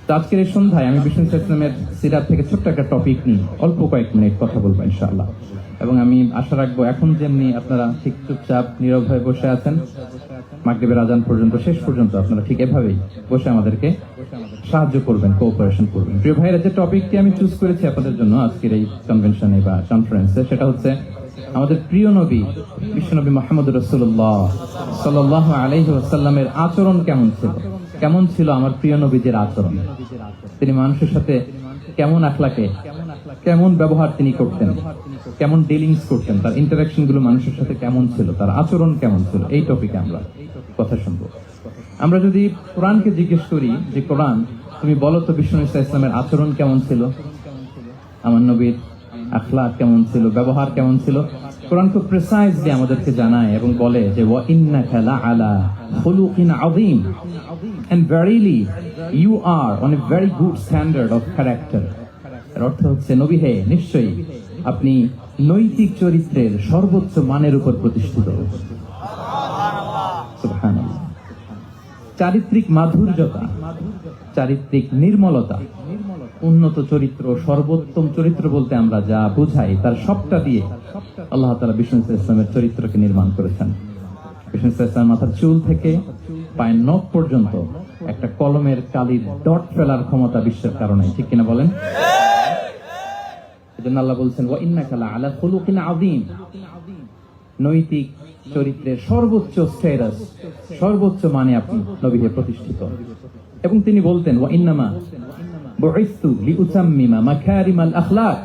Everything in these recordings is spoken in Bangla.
তো আজকের এই সন্ধ্যায় আমি বিষ্ণু ইসলামের সিরাত থেকে ছোট্ট একটা টপিক নিয়ে অল্প কয়েক মিনিট কথা বলবো ইনশাআল্লাহ। এবং আমি আশা রাখবো এখন যেমনি আপনারা ঠিক চুপচাপ নীরব হয়ে বসে আছেন মাগরিবের আজান পর্যন্ত, শেষ পর্যন্ত আপনারা ঠিক এভাবেই বসে আমাদেরকে সাহায্য করবেন, কোঅপারেশন করবেন। প্রিয় ভাইয়েরা, যে টপিকটি আমি চুজ করেছি আপনাদের জন্য আজকের এই কনভেনশনে বা কনফারেন্সে, সেটা হচ্ছে আমাদের প্রিয় নবী বিশ্বনবী মুহাম্মদ রাসূলুল্লাহ সাল্লাল্লাহু আলাইহি ওয়াসাল্লামের আচরণ কেমন ছিল। কেমন ছিল আমার প্রিয় নবীজির আচরণ? তিনি মানুষের সাথে কেমন আখলাকে, কেমন ব্যবহার তিনি করতেন, কেমন ডিলিংস করতেন, তার ইন্টারাকশন গুলো মানুষের সাথে কেমন ছিল, তার আচরণ কেমন ছিল, এই টপিকে আমরা কথা শুনবো। আমরা যদি কোরআনকে জিজ্ঞেস করি যে কোরআন তুমি বলো তো বিষ্ণু ইসলামের আচরণ কেমন ছিল, আমার নবীর আখলাক কেমন ছিল, ব্যবহার কেমন ছিল, কোরআন খুব প্রিসাইজলি আমাদেরকে জানায় এবং বলে যে ওয়া ইন্নাকা লাআলা খুলুকিন আযীম, and verily you are on a very good standard of character। এর অর্থ হচ্ছে নবী হে, নিশ্চয়ই আপনি নৈতিক চরিত্রের সর্বোচ্চ মানের উপর প্রতিষ্ঠিত। সুবহানাল্লাহ। চারিত্রিক মাধুর্যতা, চারিত্রিক নির্মলতা, উন্নত চরিত্র, সর্বোত্তম চরিত্র বলতে আমরা যা বুঝাই তার সবটা দিয়ে আল্লাহ তাআলা বিষ্ণু ইসলামের চরিত্রকে নির্মাণ করেছেন। বিষ্ণু ইসলামের মাথার চুল থেকে পায়ের নখ পর্যন্ত একটা কলমের কালির ডট ফেলার ক্ষমতা বিশ্বের কারণে, ঠিক কিনা বলেন? এজন্য আল্লাহ বলছেন ওয়া ইন্নাকা লাআলা খুলুকিন আযীম, নৈতিক চরিত্রের সর্বোচ্চ স্ট্যাটাস, সর্বোচ্চ মানে আপনি নবী হয়ে প্রতিষ্ঠিত। এবং তিনি বলতেন ওয়া ইন্নামা বুইসতু লিউতাম্মিমা মাকারিমাল আখলাক,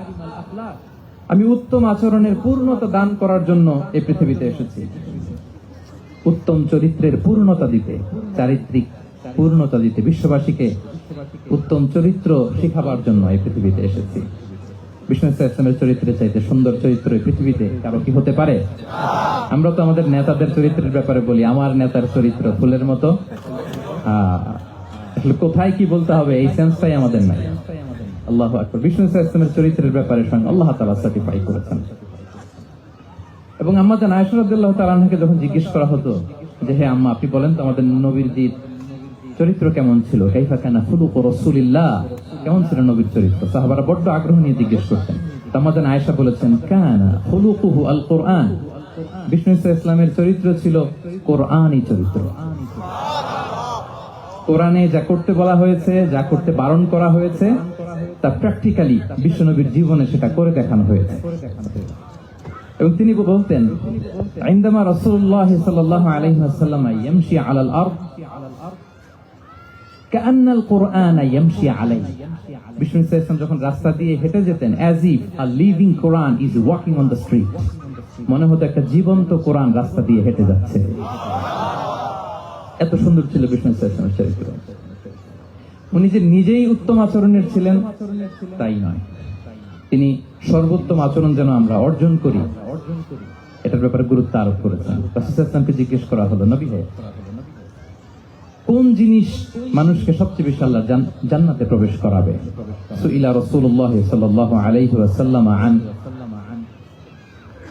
আমি উত্তম আচরণের পূর্ণতা দান করার জন্য এই পৃথিবীতে এসেছি, উত্তম চরিত্রের পূর্ণতা দিতে, চারিত্রিক পূর্ণতা দিতে, বিশ্ববাসীকে উত্তম চরিত্র শিখাবার জন্য এই পৃথিবীতে এসেছি। বিষ্ণু ইসলামের চরিত্রের চাইতে সুন্দর চরিত্র এই পৃথিবীতে কারো কি হতে পারে? আমরা তো আমাদের নেতাদের চরিত্রের ব্যাপারে বলি আমার নেতার চরিত্র ফুলের মতো। আসলে কোথায় কি বলতে হবে এই সেন্সটাই আমাদের নাই। আল্লাহু আকবার। বিষ্ণু ইসলামের চরিত্রের ব্যাপারে স্বয়ং আল্লাহ তাআলা সার্টিফাই করেছেন। এবং আম্মা জান আয়েশা রাদিয়াল্লাহু তাআলা আনহাকে যখন জিজ্ঞেস করা হতো যে হে আম্মা, আপনি বলেন তো আমাদের নবীর চরিত্র কেমন ছিল, কাইফা কানা খুলুকু রাসূলিল্লাহ, কেমন ছিল নবীর চরিত্র, সাহাবারা বড্ড আগ্রহ নিয়ে জিজ্ঞেস করতেন। আম্মা জান আয়েশা বলেছেন কানা খুলুকুহু আল কোরআন, বিষ্ণু ইসলামের চরিত্র ছিল কোরআনী চরিত্র। কোরআনে যা করতে বলা হয়েছে, যা করতে বারণ করা হয়েছে, তা প্র্যাকটিক্যালি বিশ্বনবীর জীবনে সেটা করে দেখানো হয়েছে। এবং তিনি বলতেন ইনদামা রাসূলুল্লাহ সাল্লাল্লাহু আলাইহি ওয়াসাল্লাম ইয়ামশি আলাল আরদ কাআন্নাল কুরআন ইয়ামশি আলাইহি, বিষ্ণু ইসলাম যখন রাস্তা দিয়ে হেঁটে যেতেন as if a living Quran is walking on the street, মনে হতো একটা জীবন্ত কোরআন রাস্তা দিয়ে হেঁটে যাচ্ছে। এত সুন্দর ছিল বিষ্ণু ইসলামের চরিত্র। উনি যে নিজেই উত্তম আচরণের ছিলেন তাই নয়, তিনি সর্বোত্তম আচরণ যেন আমরা অর্জন করি এটার ব্যাপারে গুরুত্ব আরোপ করেছেন। রাসূলুল্লাহকে জিজ্ঞেস করা হলো নবী হে, কোন জিনিস মানুষকে সবচেয়ে বেশি আল্লাহ জান্নাতে প্রবেশ করাবে? সুইলা রাসূলুল্লাহ সাল্লাল্লাহু আলাইহি ওয়াসাল্লাম আন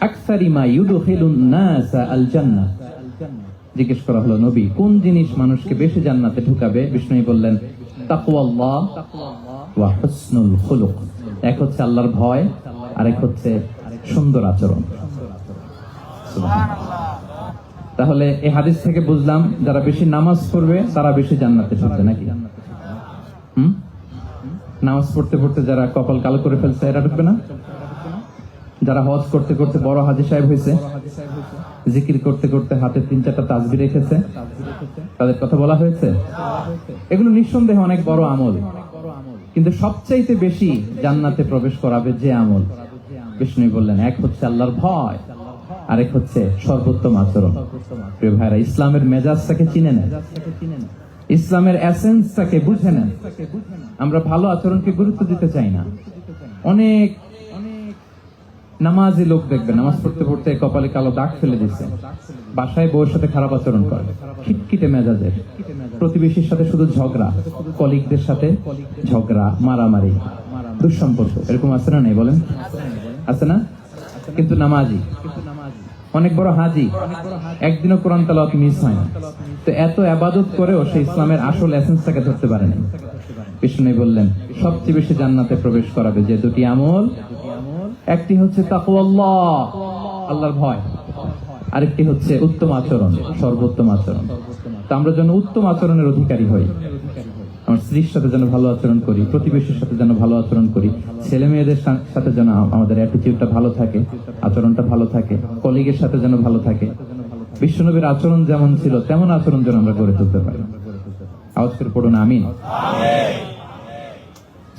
আকসারি মা ইউদখিলুন নাস আল জান্নাহ, জিজ্ঞেস করা হলো নবী কোন জিনিস মানুষকে বেশি জান্নাতে ঢুকাবে? বিষ্ণু বললেন তাকওয়াল্লাহ ওয়া হুসনুল খুলুক, এক হচ্ছে আল্লাহর ভয় আর এক হচ্ছে সুন্দর আচরণ। তাহলে এই হাদিস থেকে বুঝলাম যারা বেশি নামাজ পড়বে তারা বেশি জান্নাতে ঢুকবে নাকি? নামাজ পড়তে পড়তে যারা কপাল কালো করে ফেলছে এরা ঢুকবে না? যারা হজ করতে করতে বড় হাজী সাহেব হয়েছে, জিকির করতে করতে হাতে 3-4টা তাসবিহ রেখেছে, তাদের কথা বলা হয়েছে? এগুলো নিঃসন্দেহে অনেক বড় আমল, কিন্তু সবচাইতে বেশি জান্নাতে প্রবেশ করাবে যে আমল, বিষ্ণু বললেন এক হচ্ছে আল্লাহর ভয়, আরেক হচ্ছে সর্বোত্তম আচরণ। প্রিয় ভাইরা, ইসলামের মেজাজটাকে চিনে নেন, ইসলামের এসেন্সটাকে বুঝে নেন। আমরা ভালো আচরণকে গুরুত্ব দিতে চাই না। অনেক নামাজি লোক দেখবেন নামাজ পড়তে পড়তে কপালে কালো দাগ ফেলে দিচ্ছে, বাসায় বউয়ের সাথে খারাপ আচরণ করে, খিটখিটে মেজাজের, প্রতিবেশীর সাথে শুধু ঝগড়া, কলিগদের সাথে ঝগড়া, মারামারি, দুঃসম্পর্ক, এরকম আছে না? নেই বলেন, আছে না? কিন্তু নামাজি, অনেক বড় হাজি, একদিনও কোরআন তেলাওয়াত মিস হয় না। তো এত ইবাদত করেও সে ইসলামের আসল এসেন্সটাকে ধরতে পারে না। বিষ্ণু বললেন সবচেয়ে বেশি জান্নাতে প্রবেশ করাবে যে দুটি আমল, একটি হচ্ছে তাকওয়াল্লাহ, আল্লাহর ভয়, আরেকটি হচ্ছে উত্তম আচরণ, সর্বোত্তম আচরণ। তো আমরা যেন উত্তম আচরণের অধিকারী হই, আমার স্ত্রীর সাথে যেন ভালো আচরণ করি, প্রতিবেশীর সাথে যেন ভালো আচরণ করি, ছেলে মেয়েদের সাথে যেন আমাদের অ্যাটিটিউডটা ভালো থাকে, আচরণটা ভালো থাকে, কলিগের সাথে যেন ভালো থাকে। বিশ্বনবীর আচরণ যেমন ছিল তেমন আচরণ যেন আমরা গড়ে তুলতে পারি। আওয়াজ করে পড়ুন আমিন।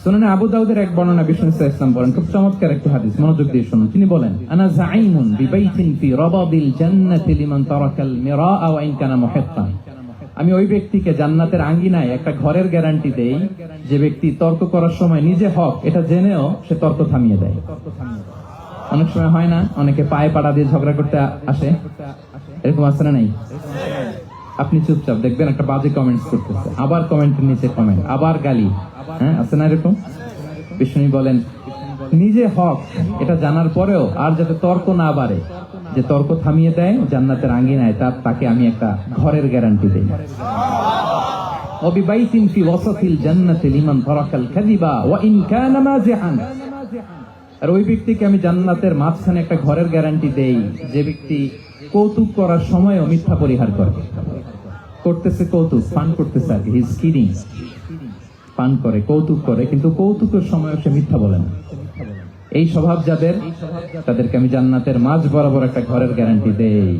সুনানে আবু দাউদের এক বর্ণনা বিষ্ণু সাল্লাল্লাহু আলাইহি ওয়াসাল্লাম বলেন, খুব চমৎকার একটি হাদিস, মনোযোগ দিয়ে শুনুন। তিনি বলেন, আনা যাঈমুন বিবাইতিন ফি রাবাদিল জান্নাতি লিমান তারাকাল মিরাআ ওয়া ইন কানা মুহিত্তান। আমি ওই ব্যক্তিকে জান্নাতের আঙ্গিনায় একটা ঘরের গ্যারান্টি দেই যে ব্যক্তি তর্ক করার সময় নিজে হক এটা জেনেও সে তর্ক থামিয়ে দেয়। অনেক সময় হয় না, অনেকে পায়ে পাড়া দিয়ে ঝগড়া করতে আসে, এরকম আছে না নাই? আপনি চুপচাপ দেখবেন একটা বাজে কমেন্টস করতেছে, আবার কমেন্টের নিচে কমেন্ট, আবার গালি, হ্যাঁ আছে না এরকম? বিষ্ণু বলেন নিজে হক এটা জানার পরেও আর যাতে তর্ক না বাড়ে, যে তর্ক থামিয়ে দেয় জান্নাতের আঙ্গিনায়, তাকে আমি একটা ঘরের গ্যারান্টি দেই। ওয়াবিবাইতিন ফি ওয়াসাতিল জান্নাতি লিমান তারাকাল কাযিবা ওয়া ইন কানা মাজিহান। আর ওই ব্যক্তিকে আমি জান্নাতের মাঝখানে একটা ঘরের গ্যারান্টি দেই যে ব্যক্তি কৌতুক করার সময়ও মিথ্যা পরিহার করে। করতেছে কৌতুক, ফান করতেছে আর কি, হি ইজ কিডিং, ফান করে, কৌতুক করে, কিন্তু কৌতুকের সময়ও সে মিথ্যা বলে না। এই স্বভাব যাদের, তাদেরকে আমি জান্নাতের মাঝ বরাবর একটা ঘরের গ্যারান্টি দেই।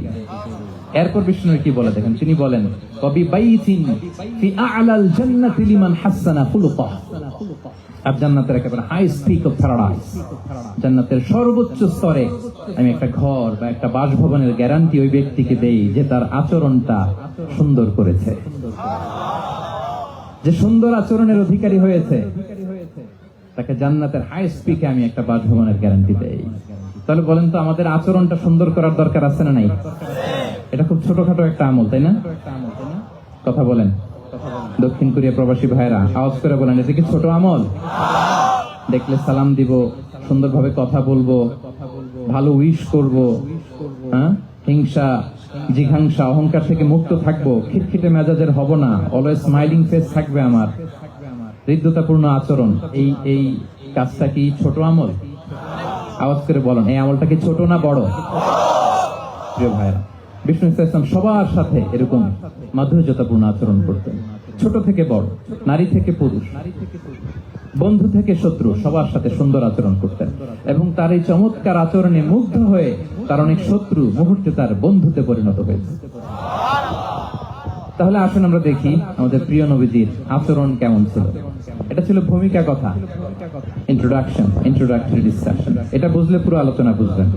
এরপর বিষ্ণু কি বলে দেখেন, তিনি বলেন ওয়াবিবাইতিন ফি আ'লাল জান্নাতি লিমান হাসানা খুলুকাহ। আর জান্নাতের একেবারে হাই স্পিক অফ প্যারাডাইস, জান্নাতের সর্বোচ্চ স্তরে আমি একটা ঘর বা একটা বাসভবনের গ্যারান্টি ওই ব্যক্তিকে দেই যে তার আচরণটা সুন্দর করেছে, যে সুন্দর আচরণের অধিকারী হয়েছে, তাকে জান্নাতের হাই স্পিকে আমি একটা বাসভবনের গ্যারান্টি দেই। তাহলে বলেন তো আমাদের আচরণটা সুন্দর করার দরকার আছে না নাই? এটা খুব ছোটখাটো একটা আমল, তাই না? কথা বলেন। দক্ষিণ কোরিয়া প্রবাসী ভাইরা আওয়াজ করে বলেন, এটা কি ছোট আমল? দেখলে সালাম দিব, সুন্দরভাবে কথা বলবো, ভালো উইশ করব, হ্যাঁ, হিংসা জিঘাংসা অহংকার থেকে মুক্ত থাকবো, খিটখিটে মেজাজের হব না, অলওয়েজ স্মাইলিং ফেস থাকবে আমার, হৃদ্যতাপূর্ণ আচরণ। এই কাজটা কি ছোট আমল? আওয়াজ করে বলেন, এই আমলটা কি ছোট না বড়? প্রিয় ভাইরা, বিষ্ণু ইসলাম সবার সাথে এরকম মাধুর্যতাপূর্ণ আচরণ করতেন, ছোট থেকে বড়, নারী থেকে পুরুষ, বন্ধু থেকে শত্রু, সবার সাথে সুন্দর আচরণ করতেন। এবং তার এই চমৎকার আচরণে মুগ্ধ হয়ে তার অনেক শত্রু মুহূর্তে তার বন্ধুতে পরিণত হয়েছে। তাহলে আসুন আমরা দেখি আমাদের প্রিয় নবীজির আচরণ কেমন ছিল। এটা ছিল ভূমিকা কথা, ইন্ট্রোডাকশন, ইন্ট্রোডাক্টরি ডিসকাশন। এটা বুঝলে পুরো আলোচনা বুঝবেন।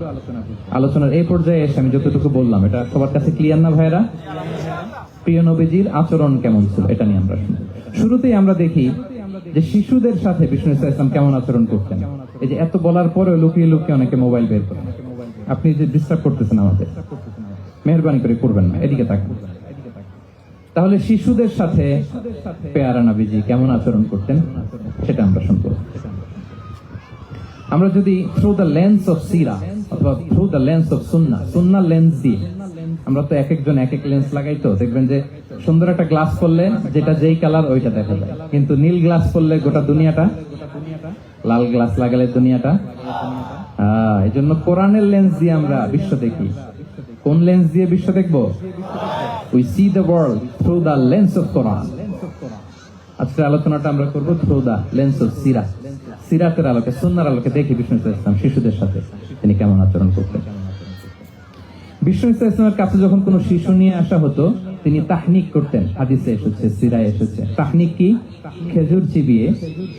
আলোচনার এই পর্যায়ে এসে আমি যতটুকু বললাম এটা সবার কাছে ক্লিয়ার না ভাইরা? প্রিয় নবীজির আচরণ কেমন ছিল এটা নিয়ে আমরা শুনি। শুরুতেই আমরা দেখি যে শিশুদের সাথে বিষ্ণু ইসলাম কেমন আচরণ করতেন। এই যে এত বলার পরেও লুকিয়ে লুকিয়ে অনেকে মোবাইল বের করেন, আপনি যে ডিস্টার্ব করতেছেন আমাদের, মেহরবানি করে করবেন না, এদিকে তাকান। তাহলে শিশুদের সাথে পেয়ারা নবীজি কেমন আচরণ করতেন সেটা আমরা শুনবো। আমরা যদি থ্রু দ্য লেন্স অফ সিরা অথবা through the lens of Sunnah, Sunnah lens দিয়ে, আমরা তো এক একজন এক এক লেন্স লাগাই, তো দেখবেন যে সুন্দর একটা গ্লাস করলে যেটা যেই কালার ওইটা দেখা যায়, কিন্তু নীল গ্লাস করলে গোটা দুনিয়াটা, লাল গ্লাস লাগালে দুনিয়াটা। এই জন্য কোরআনের লেন্স দিয়ে আমরা বিশ্ব দেখি। কোন লেন্স দিয়ে বিশ্ব দেখবো? We see the world through the lens of Quran. আজকের আলোচনাটা আমরা করব থ্রু দা লেন্স অফ সিরা, সিরাতের আলোকে, সুন্নাহর আলোকে দেখি বিষ্ণু ইসলাম শিশুদের সাথে তিনি কেমন আচরণ করতেন। বিষ্ণু ইসলামের কাছে যখন কোনো শিশু নিয়ে আসা হতো তিনি তাহনিক করতেন। হাদিসে এসেছে, সিরায় এসেছে। তাহনিক কি? খেজুর চিবিয়ে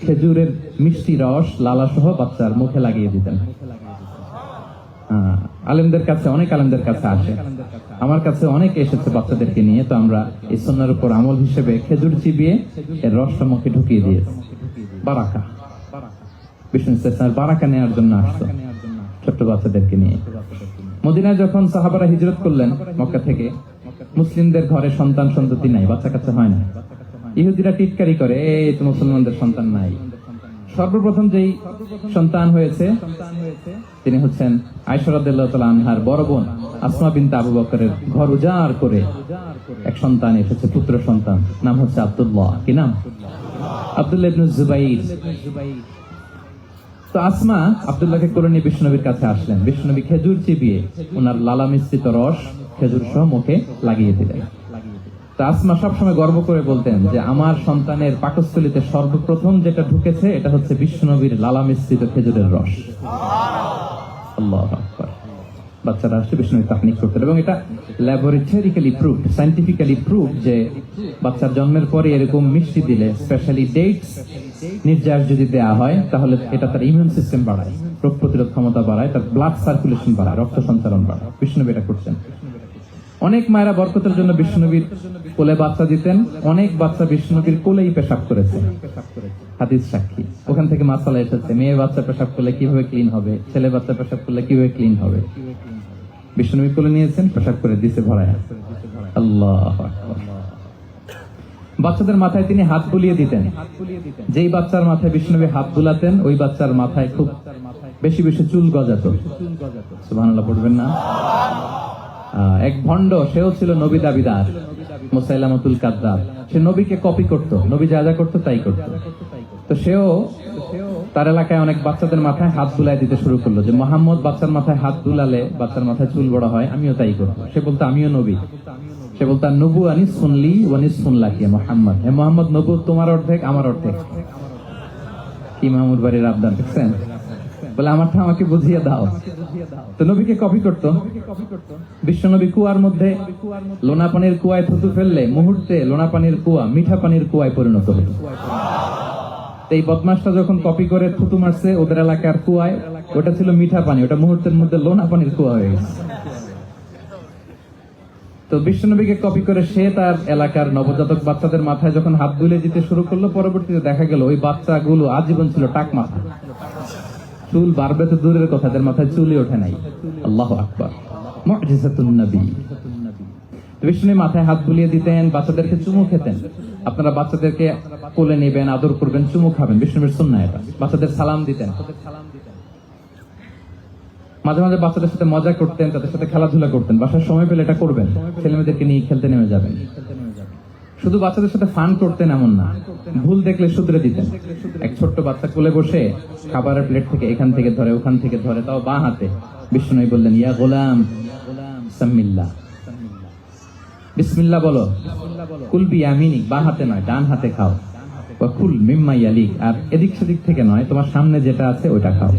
খেজুরের মিষ্টি রস লালা সহ বাচ্চার মুখে লাগিয়ে দিতেন। আলেমদের কাছে, অনেক আলেমদের কাছে আসে, আমার কাছে অনেকে এসেছে বাচ্চাদেরকে নিয়ে, তো আমরা এই সুন্নাহর উপর আমল হিসেবে খেজুর চিবিয়ে এর রসটা মুখে ঢুকিয়ে দিয়েছি। বারাকা, বিষ্ণু ইসলাম বারাকা নেওয়ার জন্য আসতো ছোট্ট বাচ্চাদেরকে নিয়ে। মদিনায় যখন সাহাবারা হিজরত করলেন মক্কা থেকে, মুসলিমদের ঘরে সন্তান সন্ততি নাই, বাচ্চা কাচ্চা হয় না। ইহুদিরা টিটকারি করে, এই তো মুসলমানদের সন্তান নাই। সর্বপ্রথম যেই সন্তান হয়েছে তিনি হচ্ছেন আয়েশা রাদিয়াল্লাহু তাআলা আনহার বড় বোন আসমা বিনতে আবু বকরের ঘর উজাড় করে এক সন্তান এসেছে, পুত্র সন্তান, নাম হচ্ছে আব্দুল্লাহ। কি নাম? আব্দুল্লাহ ইবনে জুবাইর। তো আসমা আব্দুল্লাহকে কোলে নিয়ে বিষ্ণুনবীর কাছে আসলেন। বিষ্ণুনবী খেজুর চিবিয়ে ওনার লালা মিশ্রিত রস খেজুর সহ মুখে লাগিয়ে দিলেন। তো আসমা সবসময় গর্ব করে বলতেন যে আমার সন্তানের পাকস্থলীতে সর্বপ্রথম যেটা ঢুকেছে এটা হচ্ছে বিষ্ণুনবীর লালা মিশ্রিত খেজুরের রস। আল্লাহু আকবার। বাচ্চারা আসছে বিষ্ণুনবী তাহনিক করতেন এবং এটা ল্যাবরেটরিক্যালি প্রুভড, সায়েন্টিফিক্যালি প্রুভড যে বাচ্চার জন্মের পরে এরকম মিষ্টি দিলে, স্পেশালি ডেটস নির্যাস যদি দেওয়া হয়, তাহলে এটা তার ইমিউন সিস্টেম বাড়ায়, রোগ প্রতিরোধ ক্ষমতা বাড়ায়, তার ব্লাড সার্কুলেশন বাড়ায়, রক্ত সঞ্চালন বাড়ায়। বিষ্ণুনবী এটা করতেন। অনেক মায়েরা বরকতের জন্য বিষ্ণুনবীর কোলে বাচ্চা দিতেন। অনেক বাচ্চা বিষ্ণুনবীর কোলেই পেশাব করেছে, হাদিস সাক্ষী। ওখান থেকে মাসালা এসেছে, মেয়ে বাচ্চা পেশাব করলে কিভাবে ক্লিন হবে, ছেলে বাচ্চা পেশাব করলে কিভাবে ক্লিন হবে। বিষ্ণুনবী কোলে নিয়েছেন, পেশাব করে দিছে ভরায়। আল্লাহু আকবার। বাচ্চাদের মাথায় তিনি হাত বুলিয়ে দিতেন। যেই বাচ্চার মাথায় বিষ্ণুনবী হাত বুলাতেন, ওই বাচ্চার মাথায় খুব বেশি বেশি চুল গজাতো। সুবহানাল্লাহ পড়বেন না? এক ভণ্ড, সেও ছিল নবী দাবিদার, মুসাইলামাতুল কাযযাব। সে নবীকে কপি করত, নবী যা যা করতো তাই করত। তো সেও তার এলাকায় অনেক বাচ্চাদের মাথায় হাত বুলাই দিতে শুরু করলো যে মোহাম্মদ বাচ্চার মাথায় হাত বুলালে বাচ্চার মাথায় চুল বড় হয়, আমিও তাই করবো। সে বলতো আমিও নবী। সে বলতো নবু আনি শুনলি ওয়ানি শুনলাকি মোহাম্মদ, হে মোহাম্মদ নবু তোমার অর্ধেক আমার অর্ধেক। কি মামুর বাড়ির আবদার দেখছেন? বলে আমারটা আমাকে বুঝিয়ে দাও। তো নবীকে কপি করতো। বিশ্বনবী কুয়ার মধ্যে লোনা পানির কুয়ায় থুতু ফেললে মুহূর্তে লোনা পানির কুয়া মিঠা পানির কুয়ায় পরিণত হতো। এই বদমাসটা যখন কপি করে থুতু মারছে ওদের এলাকার কুয়ায়, ওটা ছিল মিঠা পানি, ওটা মুহূর্তের মধ্যে লোনা পানির কুয়া হয়ে গেছে। তো বিশ্বনবীকে কপি করে সে তার এলাকার নবজাতক বাচ্চাদের মাথায় যখন হাত বুলিয়ে দিতে শুরু করলো, পরবর্তীতে দেখা গেল ওই বাচ্চাগুলো আজীবন ছিল টাক মাথা। চুল বাড়বে তো দূরের কথা, তাদের মাথায় চুলই ওঠে নাই। আল্লাহু আকবার। মুআজিজাতুন নবী। বিষ্ণুনবী মাথায় হাত বুলিয়ে দিতেন, বাচ্চাদেরকে চুমু খেতেন। আপনারা বাচ্চাদেরকে কোলে নেবেন, আদর করবেন, চুমু খাবেন, বিষ্ণুনবীর সুন্নাহ এটা। বাচ্চাদের সালাম দিতেন। মাঝে মাঝে বাচ্চাদের সাথে মজা করতেন, তাদের সাথে খেলাধুলা করতেন। বাসার সময় পেলে এটা করবেন, ছেলেমেয়েদেরকে নিয়ে খেলতে নেমে যাবেন। শুধু বাচ্চাদের সাথে ফান করতেন এমন না, ভুল দেখলে শুধরে দিতেন। এক ছোট্ট বাচ্চা কোলে বসে খাবারের প্লেট থেকে এখান থেকে ধরে ওখান থেকে ধরে, তাও বাঁ হাতে। বিষ্ণুনবী বললেন ইয়া গোলাম সাম্মিল্লাহ, বিসমিল্লাহ বলো। কুল বিয়ামিনিক, বাঁ হাতে নয় ডান হাতে খাও। ওয়া কুল মিম্মা ইয়ালিক, আর এদিক সেদিক থেকে নয়, তোমার সামনে যেটা আছে ওইটা খাও।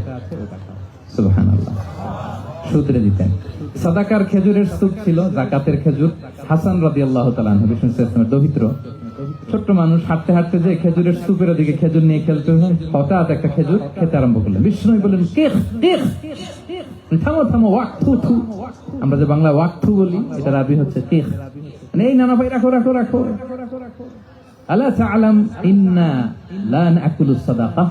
সুবহানাল্লাহ। শুধরে দিতেন। সাদাকার খেজুরের স্তূপ ছিল, যাকাতের খেজুর। হাসান রাদিয়াল্লাহু তাআলা আনহু বিষ্ণু সাল্লাল্লাহু দৌহিত্র, ছোট্ট মানুষ, হাঁটতে হাঁটতে যে খেজুরের স্তূপের দিকে খেজুর নিয়ে খেলতে, হঠাৎ একটা খেজুর খেতে আরম্ভ করলেন। বিষ্ণু বললেন থামো থামো, ওয়াক্তু থু। আমরা যে বাংলা ওয়াক্তু বলি, এটা আরবি হচ্ছে কিখ। এই নানা ভাই রাখো রাখো রাখো। আলা তাআলাম ইন্না লা নাকুলুস সাদাকাহ।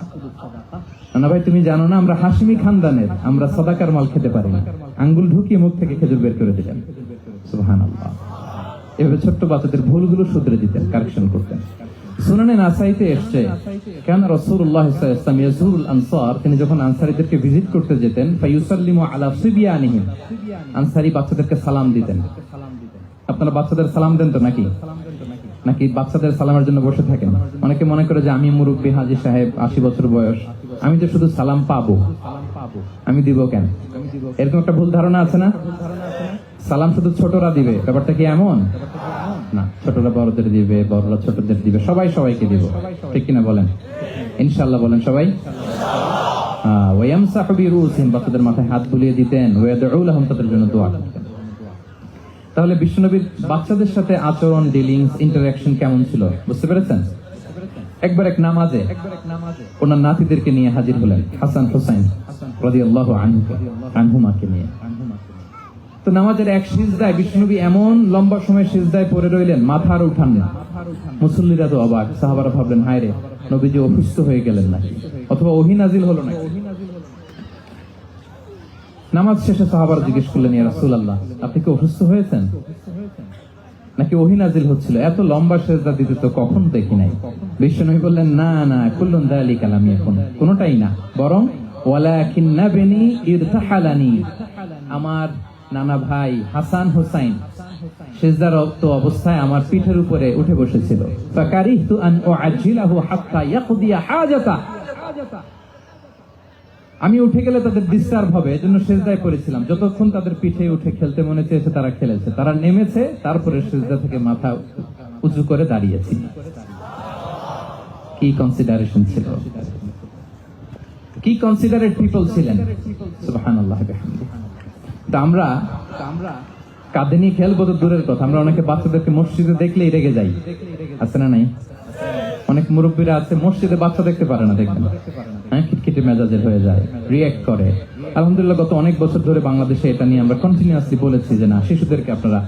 নানা ভাই তুমি জানো না আমরা হাশিমি খানদানের, আমরা সাদাকার মাল খেতে পারি না। আঙ্গুল ঢুকিয়ে মুখ থেকে খেজুর বের করে দিলেন। সুবহানাল্লাহ। এভাবে ছোট্ট বাচ্চাদের ভুলগুলো শুধরে দিতেন, কারেকশন করতেন। সুনানে নাসাইতে এসছে, কেন রাসূলুল্লাহ সাল্লাল্লাহু আলাইহি ওয়াসাল্লাম ইয়াজুরুল আনসার, তিনি যখন আনসারীদেরকে ভিজিট করতে যেতেন, ফায়ুসাল্লিমু আলা সিবিয়ানিহিম, আনসারী বাচ্চাদেরকে সালাম দিতেন। আপনারা বাচ্চাদের সালাম দেন তো নাকি? নাকি বাচ্চাদের সালামের জন্য বসে থাকেন? অনেকে মনে করে যে আমি মুরব্বী হাজী সাহেব, 80 বছর বয়স, আমি তো শুধু সালাম পাবো, আমি দিব কেন? এরকম একটা ভুল ধারণা আছে না? সালাম শুধু ছোটরা দিবে, ব্যাপারটা কি এমন না? ছোটরা বড়দের দিবে, বড়রা ছোটদের দিবে, সবাই সবাইকে দিব, ঠিক কিনা বলেন? ইনশাআল্লাহ বলেন সবাই। ওয়ায়ামসাহু বিরুসিহিম, বাচ্চাদের মাথায় হাত বুলিয়ে দিতেন। ওয়ায়াদউ লাহুম, তাদের জন্য দোয়া করতেন। তাহলে বিশ্বনবীর বাচ্চাদের সাথে আচরণ, ডিলিংস, ইন্টারঅ্যাকশন কেমন ছিল বুঝতে পেরেছেন? একবার এক নামাজে ওনার নাতিদেরকে নিয়ে হাজির হলেন, হাসান হুসাইন রাদিয়াল্লাহু আনহুমাকে নিয়ে। তো নামাজের এক সিজদায় বিষ্ণুনবী এমন লম্বা সময় সিজদায় পড়ে রইলেন, মাথা আর উঠান না। মুসল্লিরা তো অবাক, সাহাবারা ভাবলেন হায় রে, নবীজি অসুস্থ হয়ে গেলেন নাকি, অথবা ওহী নাজিল হলো নাকি। নামাজ শেষে সাহাবারা জিজ্ঞেস করলেন ইয়া রাসূলুল্লাহ, আপনি কি অসুস্থ হয়েছেন নাকি ওহী নাজিল হচ্ছিল? এত লম্বা সিজদা দিতে তো কখন দেখি নাই। বিষ্ণুনবী বললেন না না, কুল্লুন যালিকা লাম ইয়াকুন, কোনটাই না, বরং ওয়ালাকিন্নাবনি ইরতাহালানি, আমার নানা ভাই হাসান হুসাইন সিজদারত অবস্থায় আমার পিঠের উপরে উঠে বসেছিল। ফাকারিহতু আন উআজ্জিলাহু হাত্তা ইয়াকদিয়া হাজাতা, আমি উঠে গেলে তাদের ডিস্টার্ব হবে, এজন্য সিজদায় পড়েছিলাম। যতক্ষণ তাদের পিঠে উঠে খেলতে মনে চেয়েছে তারা খেলেছে, তারা নেমেছে, তারপরে সিজদা থেকে মাথা উঁচু করে দাঁড়িয়েছি। কি কনসিডারেশন ছিল, কি কনসিডারেট পিপল ছিলেন, সুবহানাল্লাহ বিহামদিহি। তা আমরা কাঁধে নিয়ে খেলবো তো দূরের কথা, আমরা অনেকে বাচ্চাদেরকে মসজিদে দেখলেই রেগে যাই, আছে না নাই? অনেক মুরব্বীরা আছে মসজিদে বাচ্চা দেখতে পারে না, দেখবেন হ্যাঁ, খিটখিটে মেজাজের হয়ে যায়, রিয়েক্ট করে। আলহামদুলিল্লাহ গত অনেক বছর ধরে বাংলাদেশে এটা নিয়ে আমরা কন্টিনিউয়াসলি বলেছি যে না, শিশুদেরকে আপনারা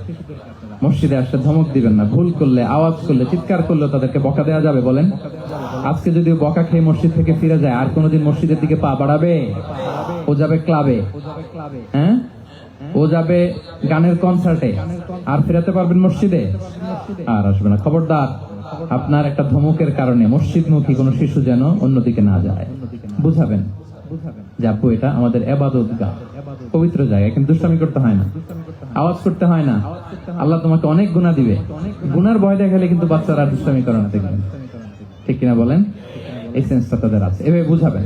মসজিদে আসলে ধমক দিবেন না, ভুল করলে, আওয়াজ করলে, চিৎকার করলে তাদেরকে বকা দেওয়া যাবে? বলেন, আজকে যদি বকা খেয়ে মসজিদ থেকে ফিরে যায় আর কোনোদিন মসজিদের দিকে পা বাড়াবে? ও যাবে ক্লাবে, হ্যাঁ, ও যাবে গানের কনসার্টে, আর ফেরাতে পারবেন মসজিদে? আর আসবে না। খবরদার, আপনার একটা ধমকের কারণে মসজিদমুখী কোনো শিশু যেন অন্যদিকে না যায়। বুঝাবেন যে আব্বু এটা আমাদের ইবাদতগাহ, পবিত্র জায়গা, কিন্তু দুষ্টামি করতে হয় না, আওয়াজ করতে হয় না, আল্লাহ তোমাকে অনেক গুনাহ দিবে। গুনার ভয় দেখালে কিন্তু বাচ্চারা দুষ্টামি করে না, দেখবেন, ঠিক কিনা বলেন? এই সেন্সটা তাদের আছে, এভাবে বুঝাবেন।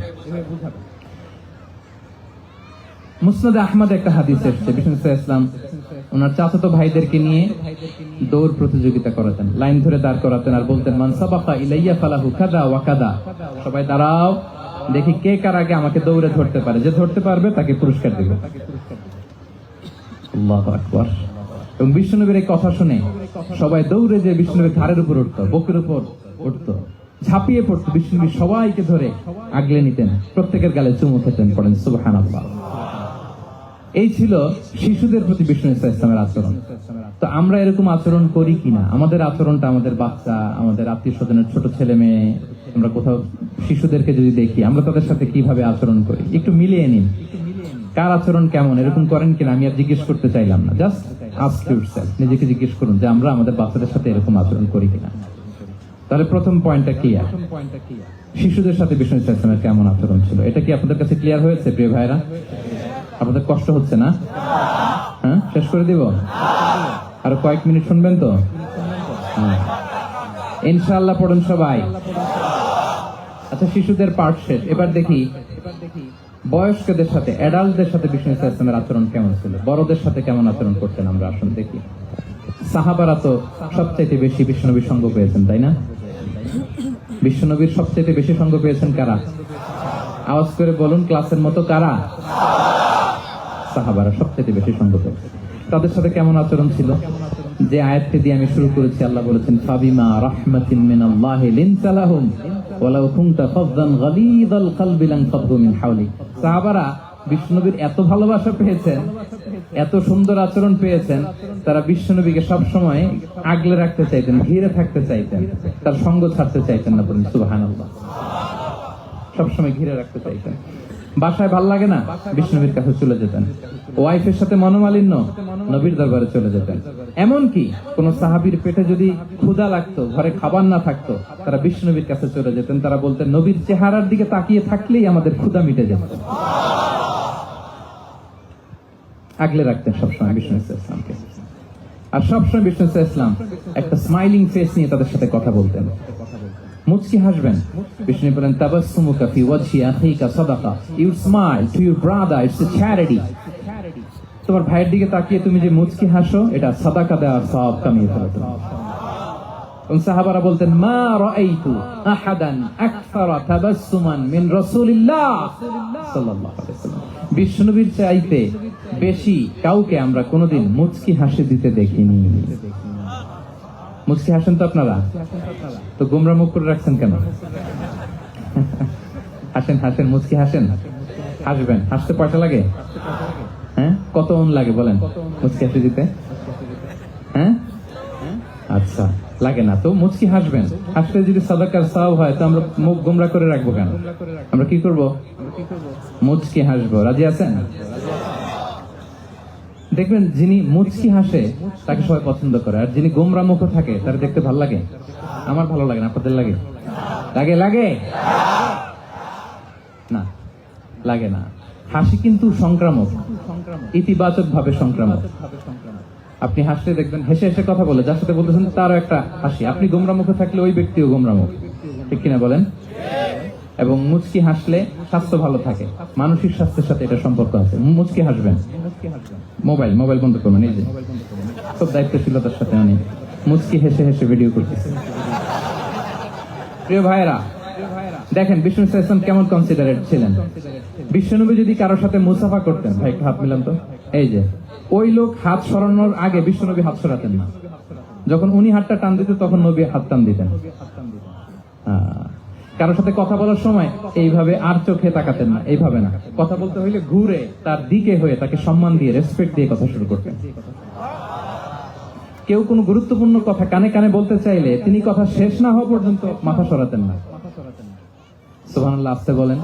মুসনাদে আহমদ একটা হাদিস এসেছে, বিষ্ণু ইসলাম ওনার চাচাতো ভাইদেরকে নিয়ে দৌড় প্রতিযোগিতা করাতেন, লাইন ধরে দাঁড় করাতেন আর বলতেন, মান সাবাকা ইলাইয়া ফালাহু কাদা ওয়া কাদা, সবাই দাঁড়াও, দেখি কে কার আগে আমাকে দৌড়ে ধরতে পারে, যে ধরতে পারবে তাকে পুরস্কার দেব। আল্লাহু আকবার। এবং বিষ্ণুনবীর এই কথা শুনে সবাই দৌড়ে যে বিষ্ণুনবীর ঘাড়ের উপর উঠতো, বুকের উপর উঠতো, ঝাঁপিয়ে পড়তো, বিষ্ণুনবী সবাইকে ধরে আগলে নিতেন, প্রত্যেকের গালে চুমু খেতেন। পড়েন সুবহানাল্লাহ। এই ছিল শিশুদের প্রতি বিষ্ণু ইসলামের আচরণ। তো আমরা এরকম আচরণ করি কিনা? আমাদের আচরণটা আমাদের বাচ্চা, আমাদের আত্মীয় স্বজনের ছোট ছেলে মেয়ে, আমরা কোথাও শিশুদেরকে যদি দেখি, আমরা তাদের সাথে কিভাবে আচরণ করি, একটু মিলিয়ে নিন কার আচরণ কেমন, এরকম করেন কিনা। আমি আর জিজ্ঞেস করতে চাইলাম না, জাস্ট আস্ক ইউরসেলফ, নিজেকে জিজ্ঞেস করুন যে আমরা আমাদের বাচ্চাদের সাথে এরকম আচরণ করি কিনা। তাহলে প্রথম পয়েন্টটা ক্লিয়ার, শিশুদের সাথে বিষ্ণু ইসলামের কেমন আচরণ ছিল। এটা কি আপনাদের কাছে ক্লিয়ার হয়েছে প্রিয় ভাইরা? আপনাদের কষ্ট হচ্ছে না? হ্যাঁ, শেষ করে দিব? আর কয়েক মিনিট শুনবেন তো? ইনশাআল্লাহ পড়ুন সবাই। আচ্ছা, শিশুদের পার্ট শেষ, এবার দেখি বয়স্কদের সাথে, অ্যাডাল্টদের সাথে বিষ্ণু ইসলামের আচরণ কেমন ছিল, বড়দের সাথে কেমন আচরণ করতেন আমরা আসুন দেখি। সাহাবারা তো সবচাইতে বেশি বিশ্বনবীর সঙ্গ পেয়েছেন, তাই না? বিশ্বনবীর সবচাইতে বেশি সঙ্গ পেয়েছেন কারা? আওয়াজ করে বলুন, ক্লাসের মতো কারা? সাহাবারা সবচেয়ে বেশি সঙ্গ পেয়েছে। তাদের সাথে কেমন আচরণ ছিল? যে আয়াতটি দিয়ে আমি শুরু করেছি, আল্লাহ বলেছেন, ফাবিমা রাহমাতিন মিনাল্লাহি লিনতা লাহুম ওয়ালাউ কুনতা ফাযযান গালিযাল কলবি লানফাদ্দু মিন হাওলিক। সাহাবারা বিশ্বনবীর এত ভালোবাসা পেয়েছেন, এত সুন্দর আচরণ পেয়েছেন, তারা বিশ্বনবীকে সব সময় আগলে রাখতে চাইতেন, ঘিরে থাকতে চাইতেন, তার সঙ্গ ছাড়তে চাইতেন না। বলেন সুবহানাল্লাহ। সবসময় ঘিরে রাখতে চাইতেন। বাসায় ভাল লাগে না, বিষ্ণুবীর কাছে চলে যেতেন। ওয়াইফের সাথে মনোমালিন্য, নবীর দরবারে চলে যেতেন। এমনকি কোন সাহাবীর পেটে যদি ক্ষুধা লাগতো, ঘরে খাবার না থাকতো, তারা বিষ্ণুবীর কাছে চলে যেতেন। তারা বলতেন, নবীর চেহারার দিকে তাকিয়ে থাকলেই আমাদের ক্ষুধা মিটে যেত। আগলে রাখতেন সবসময় বিষ্ণু ইসলামকে। আর সবসময় বিষ্ণু ইসলাম একটা স্মাইলিং ফেস নিয়ে তাদের সাথে কথা বলতেন, মুচকি হাসবেন। বিষ্ণু বলেন, তাবাসসুমুকা ফি ওয়াজহি আখিকা সাদাকা, you smile to your brother, it's a charity. তোমার ভাইয়ের দিকে তাকিয়ে তুমি যে মুচকি হাসো, এটা সাদাকা দেওয়ার সওয়াব কামিয়ে ফেলো তুমি। এবং সাহাবারা বলতেন, মা রাআইতু আহাদান আকসারা তাবাসসুমান মিন রাসূলিল্লাহ সাল্লাল্লাহু আলাইহি ওয়াসাল্লাম। বিষ্ণুবীর চাইতে বেশি কাউকে আমরা কোনোদিন মুচকি হাসি দিতে দেখিনি। মুচকি হাসেন তো আপনারা? তো গোমরা মুখ করে রাখছেন কেন? হাসেন হাসেন, মুচকি হাসেন, হাসবেন। হাসতে পয়সা লাগে? হ্যাঁ, কত অন লাগে বলেন মুচকি হাসি দিতে? হ্যাঁ, আচ্ছা, লাগে না তো মুচকি হাসবেন। হাসলে যদি সাদাকার সওয়াব হয়, তো আমরা মুখ গোমরা করে রাখবো কেন? আমরা কি করব? মুচকি হাসবো। রাজি আছেন? দেখবেন, যিনি মুচকি হাসে তাকে সবাই পছন্দ করে, আর যিনি গোমরা মুখ থাকে তার দেখতে ভালো লাগে। আমার ভালো লাগে না, আপনাদের লাগে? লাগে? লাগে না, লাগে না। হাসি কিন্তু সংক্রামক, ইতিবাচক ভাবে সংক্রামক। আপনি হাসলে দেখবেন হেসে হেসে কথা বলে, যার সাথে বলতেছেন তারও একটা হাসি। আপনি গোমরা মুখে থাকলে ওই ব্যক্তিও গোমরা মুখ, ঠিক কিনা বলেন? এবং মুচকি হাসলে স্বাস্থ্য ভালো থাকে, মানসিক স্বাস্থ্যের সাথে এটা সম্পর্ক আছে। মুচকি হাসবেন। মোবাইল বন্ধ করবেন, এই যে খুব দায়িত্বশীলতার সাথে আমি মুচকি হেসে হেসে ভিডিও করতেছি। প্রিয় ভাইয়েরা, দেখেন বিষ্ণু ইসলাম কেমন কনসিডারেট ছিলেন। বিশ্বনবী যদি কারোর সাথে মুসাফা করতেন, ভাই একটু হাত মিলান তো, এই যে ওই লোক হাত সরানোর আগে বিশ্বনবী হাত সরাতেন না। যখন উনি হাতটা টান দিতেন তখন নবী হাত টান দিতেন। কারোর সাথে কথা বলার সময় এইভাবে আর চোখে তাকাতেন না, এইভাবে না। কথা বলতে হইলে ঘুরে তার দিকে হয়ে তাকে সম্মান দিয়ে, রেসপেক্ট দিয়ে কথা শুরু করতেন। কেউ কোনো গুরুত্বপূর্ণ কথা কানে কানে বলতে চাইলে তিনি কথা শেষ না হওয়া পর্যন্ত মাথা সরাতেন না। সুবহানাল্লাহ, আসতে বলেন।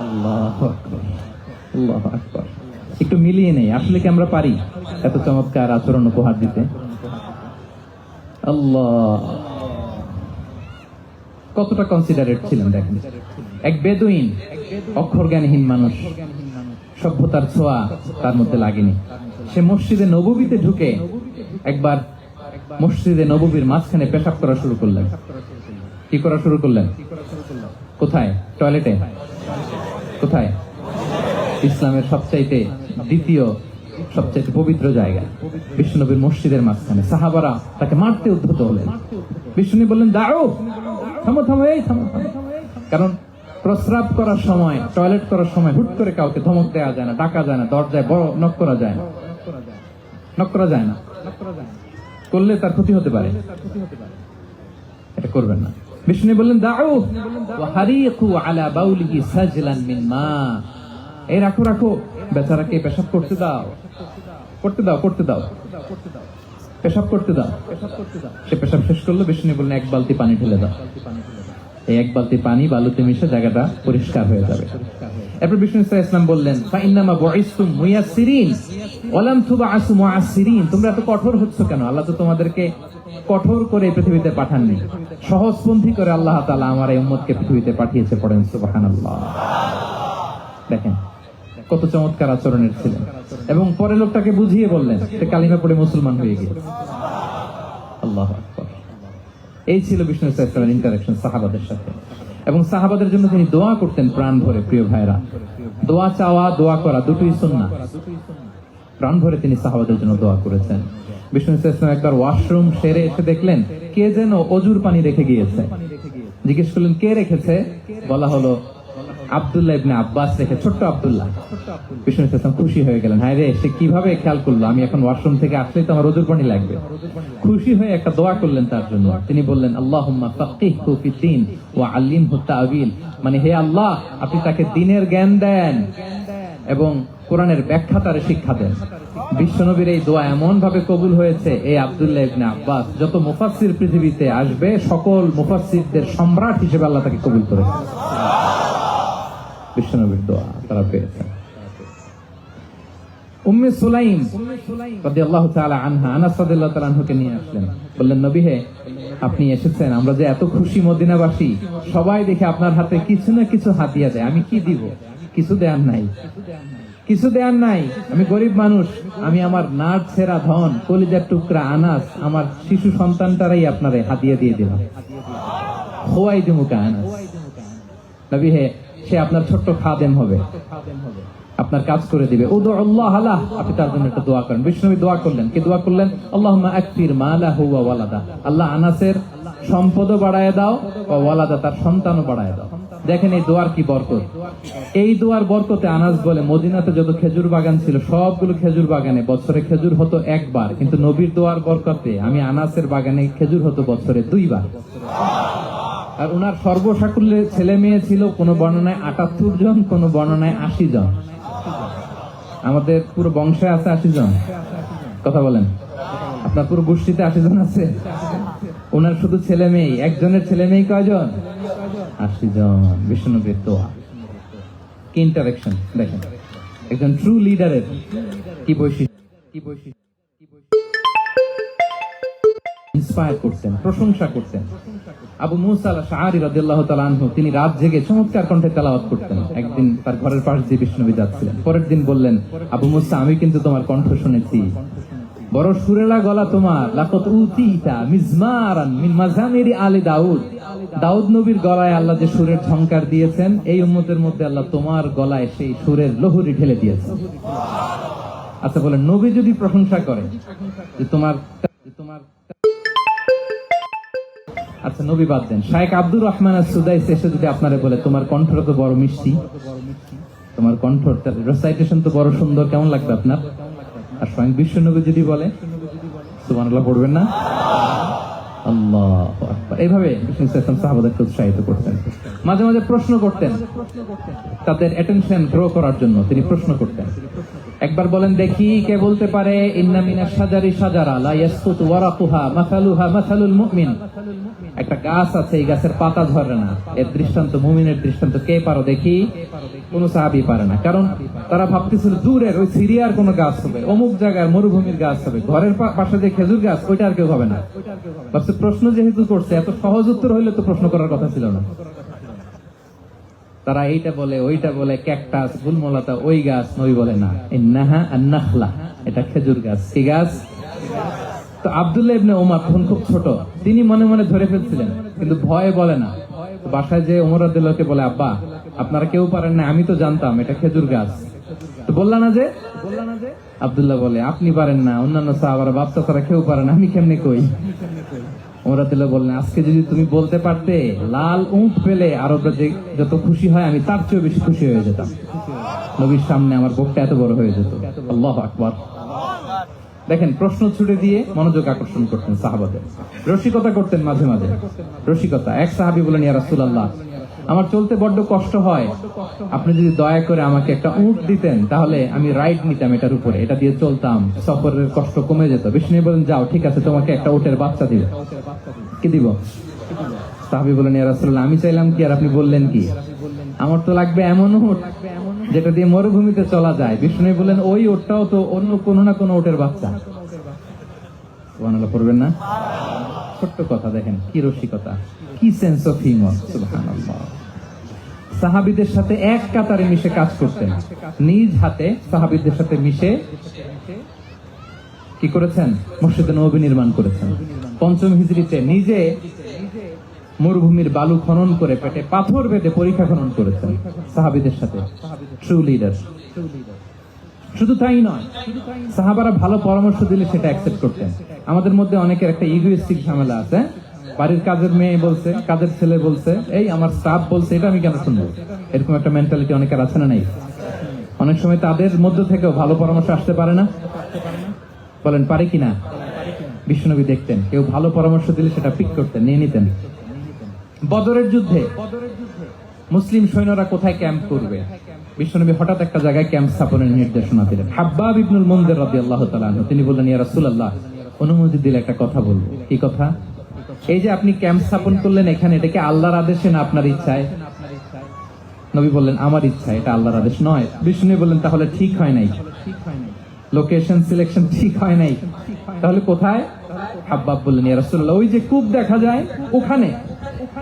আল্লাহু আকবার, আল্লাহু আকবার। একটু মিলিয়ে নেই, আসলে কি আমরা পারি এত চমৎকার আচরণ উপহার দিতে? আল্লাহ, কতটা কনসিডারেট ছিলেন দেখেন। এক বেদুইন, অক্ষর জ্ঞানহীন মানুষ, সভ্যতার ছোঁয়া তার মধ্যে লাগেনি। সে মসজিদে নববীতে ঢুকে একবার মসজিদে নববীর মাঝখানে পেশাব করা শুরু করলেন। কি করা শুরু করলেন? কোথায়? টয়লেটে? কোথায়? ইসলামের সবচাইতে দ্বিতীয় সবচাইতে পবিত্র জায়গা বিশ্বনবীর মসজিদের মাঝখানে। সাহাবারা তাকে মারতে উদ্ধত হলেন। বিশ্বনবী বললেন, দাও, থামো থামো, এই থামো। কারণ প্রস্রাব করার সময়, টয়লেট করার সময় হুট করে কাউকে ধমক দেওয়া যায় না, ডাকা যায় না, দরজায় বড় নক করা যায় না, করলে তার ক্ষতি হতে পারে, এটা করবেন না। বিষ্ণু বললেন, দাও ওয়া হারিকু আলা বাউলিহি সাজলান মিন মা। এই রাখো রাখো, বেচারাকে পেশাব করতে দাও, পেশাব করতে দাও। সে পেশাব শেষ করলো। বিষ্ণু বললেন, এক বালতি পানি ঢেলে দাও। এই এক বালতি পানি বালুতে মিশে জায়গাটা পরিষ্কার হয়ে যাবে। এরপর বিষ্ণু ইসলাম বললেন, ফাইন্নামা বুইসতুম মুয়াসসিরিন ওয়া লাম তুবআসু মুআসসিরিন। তোমরা এত কঠোর হচ্ছ কেন? আল্লাহ তো তোমাদেরকে কঠোর করে পৃথিবীতে পাঠাননি, সহজপন্থী করে আল্লাহ তাআলা আমার এই উম্মতকে পৃথিবীতে পাঠিয়েছে। পড়েন সুবহানাল্লাহ। দেখেন কত চমৎকার আচরণের ছিলেন। এবং পরে লোকটাকে বুঝিয়ে বললেন, সে কালিমা পড়ে মুসলমান হয়ে গিয়েছে। আল্লাহু আকবার। এই ছিল বিষ্ণু ইসলামের ইন্টারেকশন সাহাবাদের সাথে। এবং সাহাবাদের জন্য তিনি দোয়া করতেন প্রাণ ভরে। প্রিয় ভাইরা, দোয়া চাওয়া, দোয়া করা দুটোই সুন্নাহ। প্রাণ ভরে তিনি সাহাবাদের জন্য দোয়া করেছেন। বিষ্ণু ইসলাম একবার ওয়াশরুম সেরে এসে দেখলেন কে যেন অজুর পানি রেখে গিয়েছে। জিজ্ঞেস করলেন, কে রেখেছে? বলা হলো, আব্দুল্লাহ ইবনে আব্বাস রেখে, ছোট্ট আব্দুল্লাহ। বিষ্ণু ইসলাম খুশি হয়ে গেলেন, হায় রে, সে কিভাবে খেয়াল করলো, আমি এখন ওয়াশরুম থেকে আসলেই তো আমার অজুর পানি লাগবে। খুশি হয়ে একটা দোয়া করলেন তার জন্য। তিনি বললেন, আল্লাহুম্মা ফাক্কিহহু ফিদ্দীন ওয়া আল্লিমহু তা'ওয়িল। মানে হে আল্লাহ, আপনি তাকে দ্বীনের জ্ঞান দেন এবং কোরআনের ব্যাখ্যা তার শিক্ষা দেন। বিশ্বনবীর এই দোয়া এমন ভাবে কবুল হয়েছে, এই আব্দুল্লাহ ইবনে আব্বাস যত মুফাসসির পৃথিবীতে আসবে সকল মুফাসসিরদের সম্রাট হিসেবে আল্লাহ তাকে কবুল করেছেন। বিশ্বনবীর দোয়া তারা পেয়েছেন। উম্মে সুলাইম রাদিয়াল্লাহু তাআলা আনহা, আনাস রাদিয়াল্লাহু তাআলা আনহুকে নিয়ে আসলেন। বললেন, নবী হে, আপনি এসেছেন, আমরা যে এত খুশি মদিনাবাসী, সবাই দেখে আপনার হাতে কিছু না কিছু হাদিয়া দেয়। আমি কি দিব? কিছু দেয়ার নাই। আমি গরিব মানুষ, আমি আমার নার ছেঁড়া ধন, কলিজার টুকরা আনাস, আমার শিশু সন্তানটারাই আপনারে হাদিয়া দিয়ে দিলাম। খোয়াই দিমুকা আনাস। নবী হে, সে আপনার ছোট্ট খাদেম হবে, আপনার কাজ করে দিবে। উদুল্লাহ আলাহ, আপনি তার জন্য একটা দোয়া করেন। বিষ্ণু দোয়া করলেন। কি দোয়া করলেন? আল্লাহুম্মা আকফির মালাহু ওয়া ওয়ালাদা। আল্লাহ আনাসের সম্পদও বাড়ায় দাও, ওয়া ওয়ালাদা, তার সন্তানও বাড়ায় দাও। দেখেন এই দোয়ার কি বরকত। এই দোয়ার বরকতে আনাস বলে, মদিনাতে যত খেজুর বাগান ছিল সবগুলো খেজুর বাগানে বছরে খেজুর হতো একবার, কিন্তু নবীর দোয়ার বরকতে আমি আনাসের বাগানে খেজুর হতো বছরে 2 বার। আর উনার সর্বসাকুল্যে ছেলে মেয়ে ছিল, কোন বর্ণনায় 78 জন, কোন বর্ণনায় 80 জন। আমাদের পুরো বংশে আছে 80 জন। কথা বলেন, আপনার পুরো গোষ্ঠীতে 80 জন আছে? ওনার শুধু ছেলে মেয়ে, একজনের ছেলে মেয়ে কয়জন? 80 জন। বিষ্ণুনবীর দোয়া, কি ইন্টারেকশন দেখেন। একজন ট্রু লিডারের কি বৈশিষ্ট্য, ইন্সপায়ার করতেন, প্রশংসা করতেন। আবু মুসা আল-আশআরী রাদিয়াল্লাহু তাআলা আনহু, তিনি রাত জেগে চমৎকার কণ্ঠে তেলাওয়াত করতেন। একদিন তার ঘরের পাশ দিয়ে বিষ্ণু নবী যাচ্ছিলেন। পরের দিন বললেন, আবু মুসা, আমি কিন্তু তোমার কণ্ঠ শুনেছি, বড় সুরেলা গলা তোমার, লাকাত উতিতা মিজমারান মিন মাজামিরি আলি দাউদ। দাউদ নবীর গলায় আল্লাহ যে সুরের ঝংকার দিয়েছেন, এই উম্মতের মধ্যে আল্লাহ তোমার গলায় সেই সুরের লহরী ঢেলে দিয়েছেন। আচ্ছা বলেন, নবী যদি প্রশংসা করে যে তোমার, আচ্ছা নবী বাদ দেন, শায়েখ আব্দুর রহমান আস-সুদাইস এসে যদি আপনারে বলে তোমার কণ্ঠটা তো বড় মিষ্টি, তোমার কণ্ঠ রেসাইটেশন তো বড় সুন্দর, কেমন লাগবে আপনার? আর স্বয়ং বিশ্ব নবী যদি বলে, সুবহানাল্লাহ পড়বেন না? আল্লাহু আকবার। এইভাবে বিষ্ণু সাল্লাল্লাহু সাহাবাদেরকে উৎসাহিত করতেন। মাঝে মাঝে প্রশ্ন করতেন, তাদের অ্যাটেনশন গ্রো করার জন্য তিনি প্রশ্ন করতেন। একবার বলেন দেখি, কে বলতে পারে ইন্না মিনাশ শাজারি শাজারা লা ইয়াসকুতু ওয়ারাকুহা মাসালুহা মাসালুল মুমিন। একটা গাছ আছে, এই গাছের পাতা ঝরে না, এর দৃষ্টান্ত মুমিনের দৃষ্টান্ত। কে পারো দেখি? কোন সাহাবী পারে না, কারণ তারা ভাবতেছিল দূরের ওই সিরিয়ার কোন গাছ হবে, অমুক জায়গার মরুভূমির গাছ হবে, ঘরের পাশে যে খেজুর গাছ ওইটা আর কেউ হবে না। ভাবছে প্রশ্ন যেহেতু করছে, এত সহজ উত্তর হইলে তো প্রশ্ন করার কথা ছিল না। তারা এইটা বলে ওইটা বলে, ক্যাকটাস গুলমলতা ওই গাছ, নবী বলে না, ইন্নাহা আন-নাখলা, এটা খেজুর গাছ। কি গাছ? তো আব্দুল্লাহ ইবনে ওমর তখন খুব ছোট, তিনি মনে মনে ধরে ফেলছিলেন, কিন্তু ভয়ে বলে না। বাসায় যে ওমর রাদিয়াল্লাহু আনহু বলে, আব্বা আপনারা কেউ পারেন না, আমি তো জানতাম এটা খেজুর গাছ, তো বললা না যে? আব্দুল্লাহ বলে, আপনি পারেন না, অন্যান্য সাহাবারা বাচ্চা ছাড়া কেউ পারে না, আমি কেমনে কই? ওমর রাদিয়াল্লাহু বললেন, আজকে যদি তুমি বলতে পারতে লাল উট পেলে আরবরা যে যত খুশি হয়, আমি তার চেয়ে বেশি খুশি হয়ে যেতাম। নবীর সামনে আমার বুকটা এত বড় হয়ে যেত। আল্লাহু আকবার। দেখেন, প্রশ্ন ছুড়ে দিয়ে মনোযোগ আকর্ষণ করতেন সাহাবাদের, রসিকতা করতেন মাঝে মাঝে। রসিকতা, এক সাহাবী বলেন, ইয়া রাসূলুল্লাহ, আমার চলতে বড্ড কষ্ট হয়, আপনি যদি দয়া করে আমাকে একটা উট দিতেন, তাহলে আমি রাইড নিতাম এটার উপরে, এটা দিয়ে চলতাম, সফরের কষ্ট কমে যেত। বিষ্ণু বলেন, যাও ঠিক আছে, তোমাকে একটা উটের বাচ্চা দিব। কি দিব? সাহাবী বলেন, ইয়া রাসূলুল্লাহ, আমি চাইলাম কি আর আপনি বললেন কি? আমার তো লাগবে এমন উট যেটা দিয়ে মরুভূমিতে চলা যায়। বিষ্ণু বলেন, ওই উটটাও তো অন্য কোনো না কোনো উটের বাচ্চা। সুবহানাল্লাহ পড়বেন না? ছোট্ট কথা, দেখেন কি রসিকতা, কি সেন্স অফ হিউমার। সুবহানাল্লাহ। সাহাবীদের সাথে এক কাতারে মিশে কাজ করতেন, নিজ হাতে সাহাবীদের সাথে মিশে কি করেছেন? মসজিদে নববী নির্মাণ করেছেন। পঞ্চম হিজরিতে নিজে মরুভূমির বালু খনন করে পেটে পাথর বেঁধে পরীক্ষা খনন করেছেন সাহাবীদের সাথে। True leader. শুধু তাই নয়, সাহাবারা ভালো পরামর্শ দিলে সেটা অ্যাকসেপ্ট করতেন। আমাদের মধ্যে অনেকের একটা ইগোইস্টিক ঝামেলা আছে, বাড়ির কাজের মেয়ে বলছে, কাজের ছেলে বলছে, এই আমার স্টাফ বলছে, এটা আমি কেন শুনবো? এরকম একটা মেন্টালিটি অনেকের আছে না? নাই? অনেক সময় তাদের মধ্য থেকেও ভালো পরামর্শ আসতে পারে না? বলেন পারে কিনা? বিশ্বনবী দেখতেন, কেউ ভালো পরামর্শ দিলে সেটা পিক করতেন, নিয়ে নিতেন। বদরের যুদ্ধে মুসলিম সৈন্যরা কোথায় ক্যাম্প করবে, বিশ্বনবী হঠাৎ একটা জায়গায় ক্যাম্প স্থাপনের নির্দেশনা দিলেন। হাব্বাব ইবনুল মুনজির রাদিয়াল্লাহু তাআলা আনহু, তিনি বললেন, ইয়া রাসূলুল্লাহ, অনুমতি দিলে একটা কথা বলবো। কি কথা? এই যে আপনি ক্যাম্প স্থাপন করলেন এখানে, এটা কি আল্লাহর আদেশে না আপনার ইচ্ছায়? নবী বললেন, আমার ইচ্ছা, এটা আল্লাহর আদেশ নয়। বিষ্ণু বললেন, তাহলে ঠিক হয় নাই, লোকেশন সিলেকশন ঠিক হয় নাই, তাহলে কোথায়? হাব্বাব বললেন, ইয়া রাসূলুল্লাহ, ওই যে কূপ দেখা যায় ওখানে,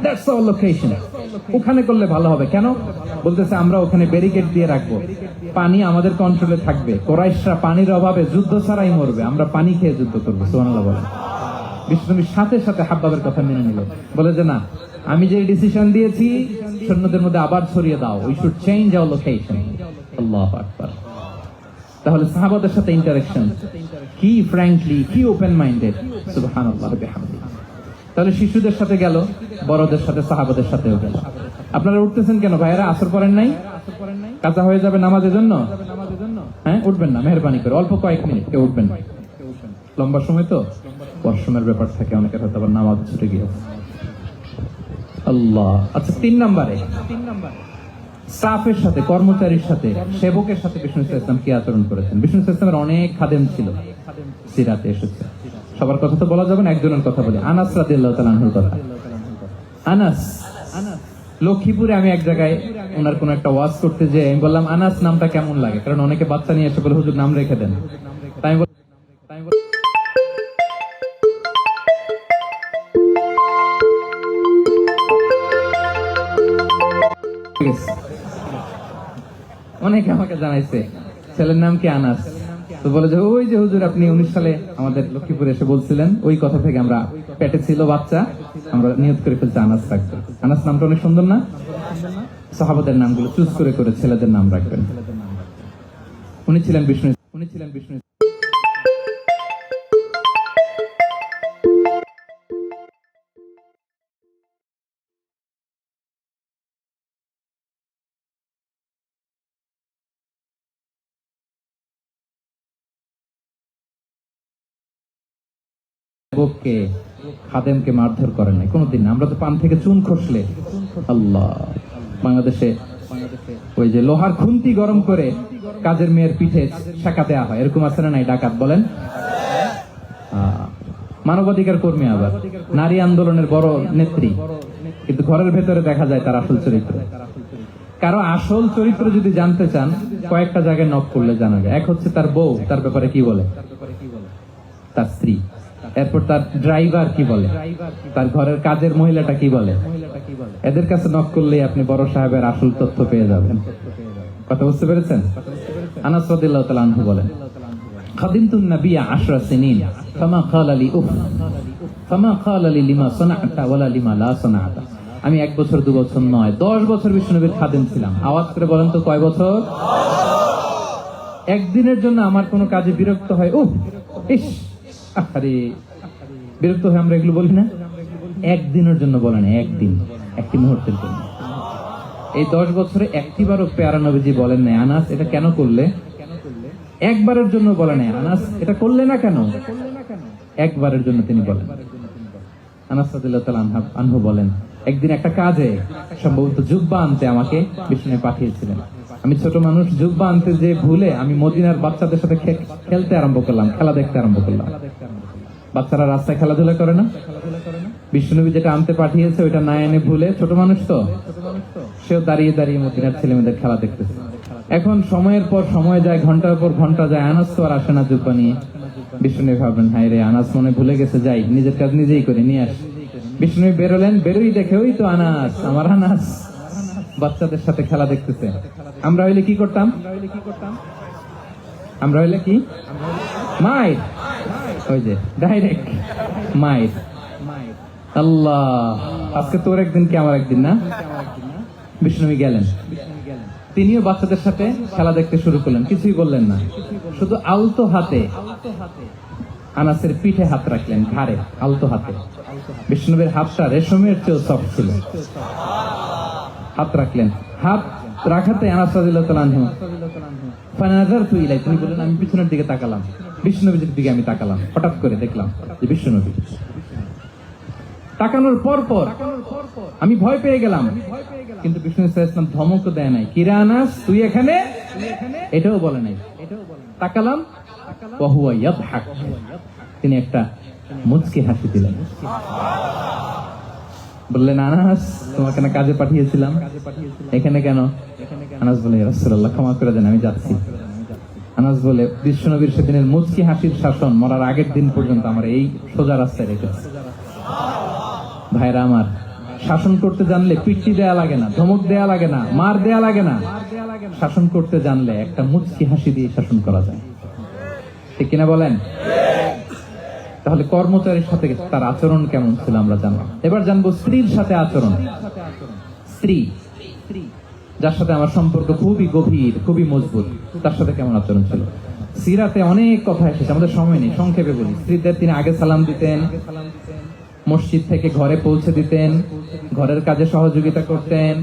দ্যাটস আওয়ার লোকেশন, ওখানে করলে ভালো হবে। কেন? বলতেছে, আমরা ওখানে ব্যারিকেড দিয়ে রাখবো, পানি আমাদের কন্ট্রোলে থাকবে, কুরাইশরা পানির অভাবে যুদ্ধ ছাড়াই মরবে, আমরা পানি খেয়ে যুদ্ধ করবো। সুবহানাল্লাহ বলেন। বিষ্ণুবীর সাথে সাথে হাব্বাবের কথা মেনে নিল, বলে যে না, আমি যে ডিসিশন দিয়েছি সৈন্যদের মধ্যে আবার ছড়িয়ে দাও, we should change our location. আল্লাহু আকবার। তাহলে সাহাবাদের সাথে ইন্টারেকশন কি ফ্র্যাঙ্কলি, কি ওপেন মাইন্ডেড। সুবহানাল্লাহ বিহামদিহি। তাহলে শিশুদের সাথে গেল, বড়দের সাথে, সাহাবাদের সাথেও গেল। আপনারা উঠতেছেন কেন ভাইয়েরা? আসর পড়েন নাই? কাজা হয়ে যাবে নামাজের জন্য? হ্যাঁ, উঠবেন না মেহেরবানি করে, অল্প কয়েক মিনিট, কেউ উঠবেন না। লম্বা সময় তো পড়াশোনার ব্যাপার থাকে, অনেকের হয়তো আবার নামাজ ছুটে গিয়েছে। আল্লাহ। আচ্ছা, 3 নম্বরে স্টাফের সাথে, কর্মচারীর সাথে, সেবকের সাথে বিষ্ণু ইসলাম কি আচরণ করেছেন? বিষ্ণু ইসলামের অনেক খাদেম ছিল, সিরাতে এসেছে। সবার কথা তো বলা যাবে না, একজনের কথা বলি, আনাস রাদিয়াল্লাহু তাআলা আনহুর কথা। আনাস লক্ষ্মীপুরে, আমি এক জায়গায় ওনার কোন একটা ওয়াজ করতে যে আমি বললাম, আনাস নামটা কেমন লাগে? কারণ অনেকে বাচ্চা নিয়ে এসে বলে, হুজুর নাম রেখে দেন। তাই অনেকে আমাকে জানাইছে ছেলের নাম কি আনাস, তো বলে যে ওই যে হুজুর আপনি 19 সালে আমাদের লক্ষ্মীপুরে এসে বলছিলেন, ওই কথা থেকে আমরা পেটে ছিল বাচ্চা, আমরা নিয়ত করে ফেলছি আনাস রাখতে। আনাস নামটা অনেক সুন্দর না? সাহাবাদের নামগুলো চুজ করে করে ছেলেদের নাম রাখবেন। উনি ছিলেন বিষ্ণু। কে খাদেমকে মারধর করেন নাই কোনোদিন। আমরা তো পান থেকে চুন খসলে আল্লাহ, বাংলাদেশে ওই যে লোহার খুন্তি গরম করে কাজের মেয়ের পিঠে শাকা দেওয়া হয়, এরকম আছে না নাই? ডাকাত বলেন। মানবাধিকার কর্মী, আবার নারী আন্দোলনের বড় নেত্রী, কিন্তু ঘরের ভেতরে দেখা যায় তার আসল চরিত্র। কারো আসল চরিত্র যদি জানতে চান, কয়েকটা জায়গায় নক করলে জানা যায়। এক হচ্ছে তার বউ, তার ব্যাপারে কি বলে, তার স্ত্রী। এরপর তার ড্রাইভার কি বলে, তার ঘরের কাজের মহিলাটা কি বলে। এদের কাছে নক করলেই আপনি বড় সাহেবের আসল তথ্য পেয়ে যাবেন। কথা বুঝতে পেরেছেন? আনাস রাদিয়াল্লাহু তাআলা আনহু বলেন, খাদিমতুন নবিয়্য 10 সিনিন ফামা ক্বালা লি উফ ফামা ক্বালা লি লিমা সানা'তা ওয়ালা লিমা লা সানা'তা। আমি 1 বছর 2 বছর নয়, 10 বছর বিশ্বনবীর খাদেম ছিলাম। আওয়াজ করে বলেন তো কয় বছর? একদিনের জন্য আমার কোনো কাজে বিরক্ত হয়, উফ ইস আরে বিরক্ত হয়ে আমরা এগুলো বলি না? একদিনের জন্য বলেন, একদিন, একটি মুহূর্তের জন্য। এই 10 বছরে একটিবারও পেয়ারা নবীজি বলেন নাই আনাস এটা কেন করলে। একবারের জন্য বলেন নাই আনাস এটা করলে না কেন। একবারের জন্য তিনি বলেন। আনাস রাদিয়াল্লাহু তাআলা আনহু বলেন, একদিন একটা কাজে সম্ভবত জুব্বা আনতে আমাকে বিষ্ণু পাঠিয়েছিলেন। আমি ছোট মানুষ, জুব্বা আনতে যে ভুলে আমি মদিনার বাচ্চাদের সাথে খেলতে আরম্ভ করলাম, খেলা দেখতে আরম্ভ করলাম। বাচ্চারা রাস্তায় খেলাধুলা করে না? বিষ্ণুনবী যেটা আনতে পাঠিয়েছে ওইটা না এনে ভুলে, ছোট মানুষ তো, সেও দাঁড়িয়ে দাঁড়িয়ে মদিনার ছেলে মেয়েদের খেলা দেখতেছে। এখন সময়ের পর সময় যায়, ঘন্টার পর ঘন্টা যায়, আনাস তো আর আসে না জুব্বা নিয়ে। বিষ্ণুনবী ভাবলেন, হায় রে আনাস মনে ভুলে গেছে, যাই নিজের কাজ নিজেই করে নিয়ে আস। বিষ্ণুনবী বেরোলেন, বেরোই দেখে ওই তো আনাস, আমার আনাস বাচ্চাদের সাথে খেলা দেখতেছে। আমরা হইলে কি করতাম? আমরা হইলে কি মাইর, ওই যে ডাইরেক্ট মাইর। আল্লাহ, আজকে তোর একদিন কি আমার একদিন না? বিষ্ণুনবী গেলেন, তিনিও বাচ্চাদের সাথে খেলা দেখতে শুরু করলেন, কিছুই বললেন না, শুধু আলতো হাতে আনাসের পিঠে হাত রাখলেন, ঘাড়ে আলতো হাতে। বিষ্ণুনবীর হাতটা রেশমের চেয়েও সফট ছিল। হাত রাখলেন, হাত রাখাতে আনাস রাদিয়াল্লাহু তাআলা আনহু ফানাযারতু ইলাই, তিনি বলেন আমি পিছনের দিকে তাকালাম, বিষ্ণুনবীর দিকে আমি তাকালাম। হঠাৎ করে দেখলাম যে বিষ্ণুনবী। তাকানোর পর পর আমি ভয় পেয়ে গেলাম, কিন্তু বিষ্ণু সাল্লাল্লাহু আলাইহি ওয়াসাল্লাম ধমক দেয় নাই, কিরে আনাস তুই এখানে, এটাও বলে নাই। তাকালাম, ওয়া হুয়া ইয়াদহাক, তিনি একটা মুচকি হাসি দিলেন। বললেন, আনাস তোমাকে না কাজে পাঠিয়েছিলাম, এখানে কেন? আনাস বলে, ইয়া রাসূলুল্লাহ ক্ষমা করে দেন, আমি যাচ্ছি। আনাস বলে, বিশ্বনবীর সেদিনের মুচকি হাসির শাসন মরার আগের দিন পর্যন্ত আমার এই সোজা রাস্তায় রেখেছে। ভাইরা আমার, শাসন করতে জানলে পিট্টি দেয়া লাগে না, ধমক দেয়া লাগে না, মার দেয়া লাগে না। শাসন করতে জানলে একটা মুচকি হাসি দিয়ে শাসন করা যায়, ঠিক কিনা বলেন? তাহলে কর্মচারীর সাথে তার আচরণ কেমন ছিল আমরা জানলাম। এবার জানবো স্ত্রীর সাথে আচরণ। স্ত্রী, যার সাথে আমার সম্পর্ক খুবই গভীর, খুবই মজবুত, তার সাথে কেমন আচরণ ছিল। সিরাতে অনেক কথা এসেছে, আমাদের সময় নেই, সংক্ষেপে বলি। স্ত্রীদের তিনি আগে সালাম দিতেন, মসজিদ থেকে ঘরে পৌঁছে দিতেন, ঘরের কাজে সহযোগিতা করতেন,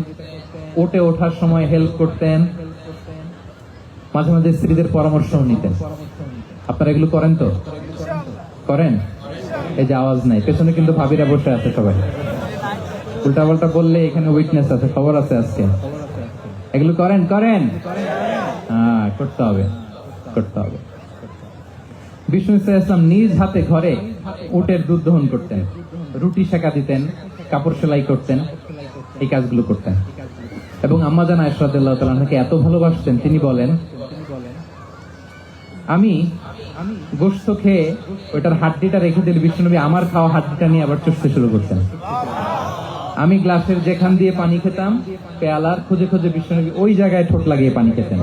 ওঠে ওঠার সময় হেল্প করতেন, মাঝে মাঝে স্ত্রীদের পরামর্শও নিতেন। আপনারা এগুলো করেন তো? করেন? এই যে আওয়াজ নাই, পেছনে কিন্তু ভাবিরা বসে আছে সবাই। উল্টা পাল্টা বললে এখানে উইটনেস আছে, খবর আছে আজকে। এগুলো করেন? করেন? হ্যাঁ, করতে হবে, করতে হবে। বিষ্ণু সাল্লাল্লাহু আলাইহি ওয়াসাল্লাম নিজ হাতে ঘরে উটের দুধ দহন করতেন, রুটি সেকা দিতেন, কাপড় সেলাই করতেন, এই কাজগুলো করতেন। এবং আম্মা জান আয়েশা রাদিয়াল্লাহু তাআলা আনহাকে এত ভালোবাসতেন, তিনি বলেন, আমি গোশত খেয়ে ওইটার হাড্ডিটা রেখে দিলে বিষ্ণুনবী আমার খাওয়া হাড্ডিটা নিয়ে আবার চুষতে শুরু করতেন। আমি গ্লাসের যেখান দিয়ে পানি খেতাম, পেয়ালার খুঁজে খুঁজে বিষ্ণুনবী ওই জায়গায় ঠোঁট লাগিয়ে পানি খেতেন।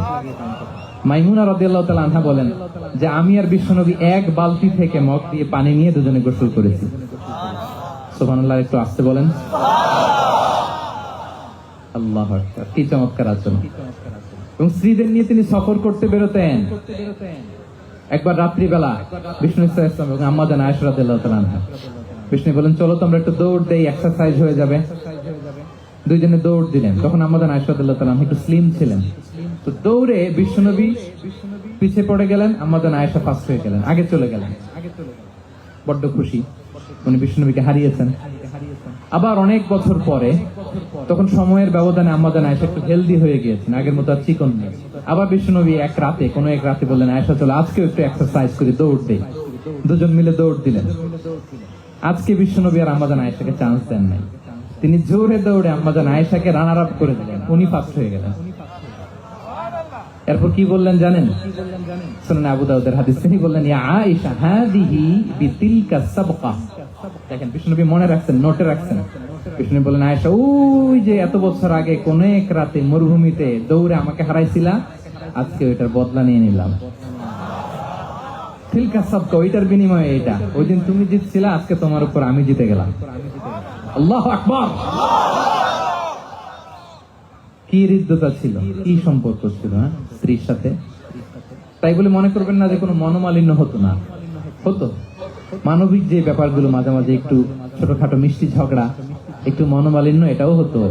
মাইমুনা রাদিয়াল্লাহু তাআলা আনহা বলেন যে আমি আর বিশ্বনবী এক বালতি থেকে মগ দিয়ে পানি নিয়ে দুজনে গোসল করেছি। সুবহানাল্লাহ, একটু আসতে বলেন। আল্লাহু আকবার, কি চমৎকার আচরণ। এবং স্ত্রীদের নিয়ে তিনি সফর করতে বেরোতেন। একবার রাত্রিবেলা বিষ্ণু ইসলাম এবং আম্মা জান আয়েশা রাদিয়াল্লাহু তাআলা আনহা, বিষ্ণু বলেন চলো তো আমরা একটু দৌড় দেই, এক্সারসাইজ হয়ে যাবে। দুইজনে দৌড় দিলেন। তখন আম্মা জান আয়েশা রাদিয়াল্লাহু তাআলা আনহা একটু স্লিম ছিলেন, তো দৌড়ে বিশ্বনবী পিছে পড়ে গেলেন, আম্মা জান আয়েশা ফার্স্ট হয়ে গেলেন, আগে চলে গেলেন। বড্ড খুশি, উনি বিশ্বনবীকে হারিয়েছেন। আবার অনেক বছর পরে, তখন সময়ের ব্যবধানে আম্মা জান আয়েশা একটু হেলদি হয়ে গিয়েছেন, আগের মতো আর চিকন নেই। আবার বিশ্বনবী এক রাতে বললেন আয়েশা চলো আজকে একটু এক্সারসাইজ করি, দৌড় দেই। দুজন মিলে দৌড় দিলেন। আজকে বিশ্বনবী আর আম্মা জান আয়েশাকে চান্স দেন নাই, তিনি জোরে দৌড়ে আম্মা জান আয়েশাকে রানার আপ করে দিলেন, উনি ফার্স্ট হয়ে গেলেন। এরপর কি বললেন জানেন? সুনান আবু দাউদের হাদিস, তিনি বললেন ইয়া আয়েশা হাদিহি বিতিলকা সাবকা। দেখেন বিষ্ণুনবী মনে রাখছেন, নোটে রাখছেন। বিষ্ণু বললেন আয়েশা, ওই যে এত বছর আগে কোন এক রাতে মরুভূমিতে দৌড়ে আমাকে হারাইছিলা, আজকে ওইটার বদলা নিয়ে নিলাম। তিলকা সাবকা, ওইটার বিনিময়ে এটা। ওই দিন তুমি জিতছিলা, আজকে তোমার উপর আমি জিতে গেলাম। আল্লাহু আকবার। কি হৃদ্যতা ছিল, কি সম্পর্ক ছিল স্ত্রীর সাথে। তাই বলে মনে করবেন না যে কোনো মনোমালিন্য হতো না, হতো। মানবিক যে ব্যাপারগুলো, মাঝে মাঝে একটু ছোটখাটো মিষ্টি ঝগড়া, একটু মনোমালিন্য, এটাও হতো।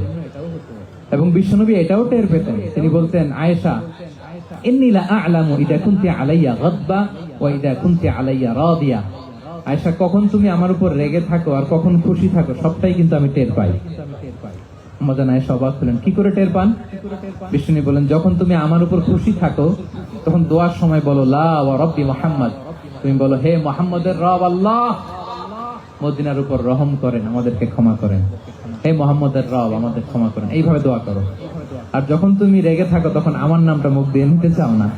এবং বিশ্বনবী এটাও টের পেতেন। তিনি বলতেন আয়েশা, ইন্নী লা আ'লামু ইযা কুনতি আলাইয়া গাদবা ওয়া ইযা কুনতি আলাইয়া রাদিয়া। আয়েশা, কখন তুমি আমার উপর রেগে থাকো আর কখন খুশি থাকো, সবটাই কিন্তু আমি টের পাই। আম্মা জান আয়েশা অবাক হলেন, কি করে টের পান? বিষ্ণু বলেন যখন তুমি আমার উপর খুশি থাকো তখন দোয়ার সময় বলো লা ওয়া রাব্বি মুহাম্মদ, তুমি বলো হে মুহাম্মদের রব আল্লাহ, মদিনার উপর রহম করেন, আমাদেরকে ক্ষমা করেন। হে মুহাম্মদের রব, আমাদের ক্ষমা করেন, এইভাবে দোয়া করো। আর যখন তুমি রেগে থাকো তখন আমার নামটা মুখ দিয়ে নিতে চাও না,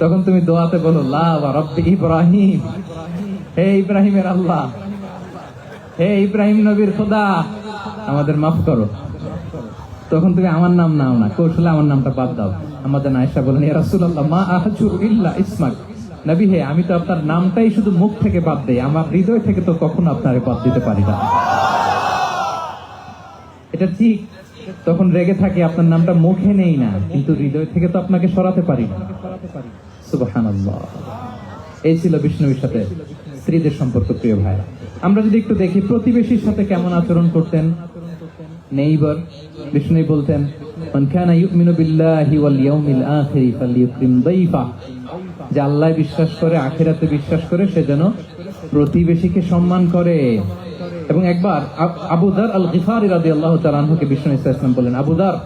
তখন তুমি দোয়াতে বলো লা ওয়া রাব্বি ইব্রাহিম, হে ইব্রাহিমের আল্লাহ, হে ইব্রাহিম নবীর খোদা, আমাদের মাফ করো। তখন তুমি আমার নাম নাও না, কৌশলে আমার নামটা বাদ দাও। আমাদের আয়েশা বলেন ইয়া রাসূলুল্লাহ মা আহজুর ইল্লা ইসমাক, নবী হে আমি তো আপনার নামটাই শুধু মুখ থেকে বাদ দেই, আমার হৃদয় থেকে তো কখনো আপনারে বাদ দিতে পারি না। এটা ঠিক, তখন রেগে থাকে আপনার নামটা মুখে নেই না, কিন্তু হৃদয় থেকে তো আপনাকে সরাতে পারি না। সুবহানাল্লাহ। এই ছিল বিষ্ণুর সাথে স্ত্রীদের সম্পর্ক। প্রিয় ভাই, আমরা যদি একটু দেখি প্রতিবেশীর সাথে কেমন আচরণ করতেন। নেইবার, বিষ্ণু বলতেন মান কানা ইউমিনু বিল্লাহি ওয়াল ইয়াউমিল আখির ফালইউকরিম দাইফা, যে আল্লাহ বিশ্বাস করে, আখিরাতে বিশ্বাস করে, সে যেন প্রতিবেশীকে সম্মান করে। এবং একবার আবু যার আল গিফারি রাদিয়াল্লাহু তাআলা আনহুকে বিষ্ণু সাল্লাল্লাহু আলাইহি ওয়াসাল্লাম বলেন, আবু যার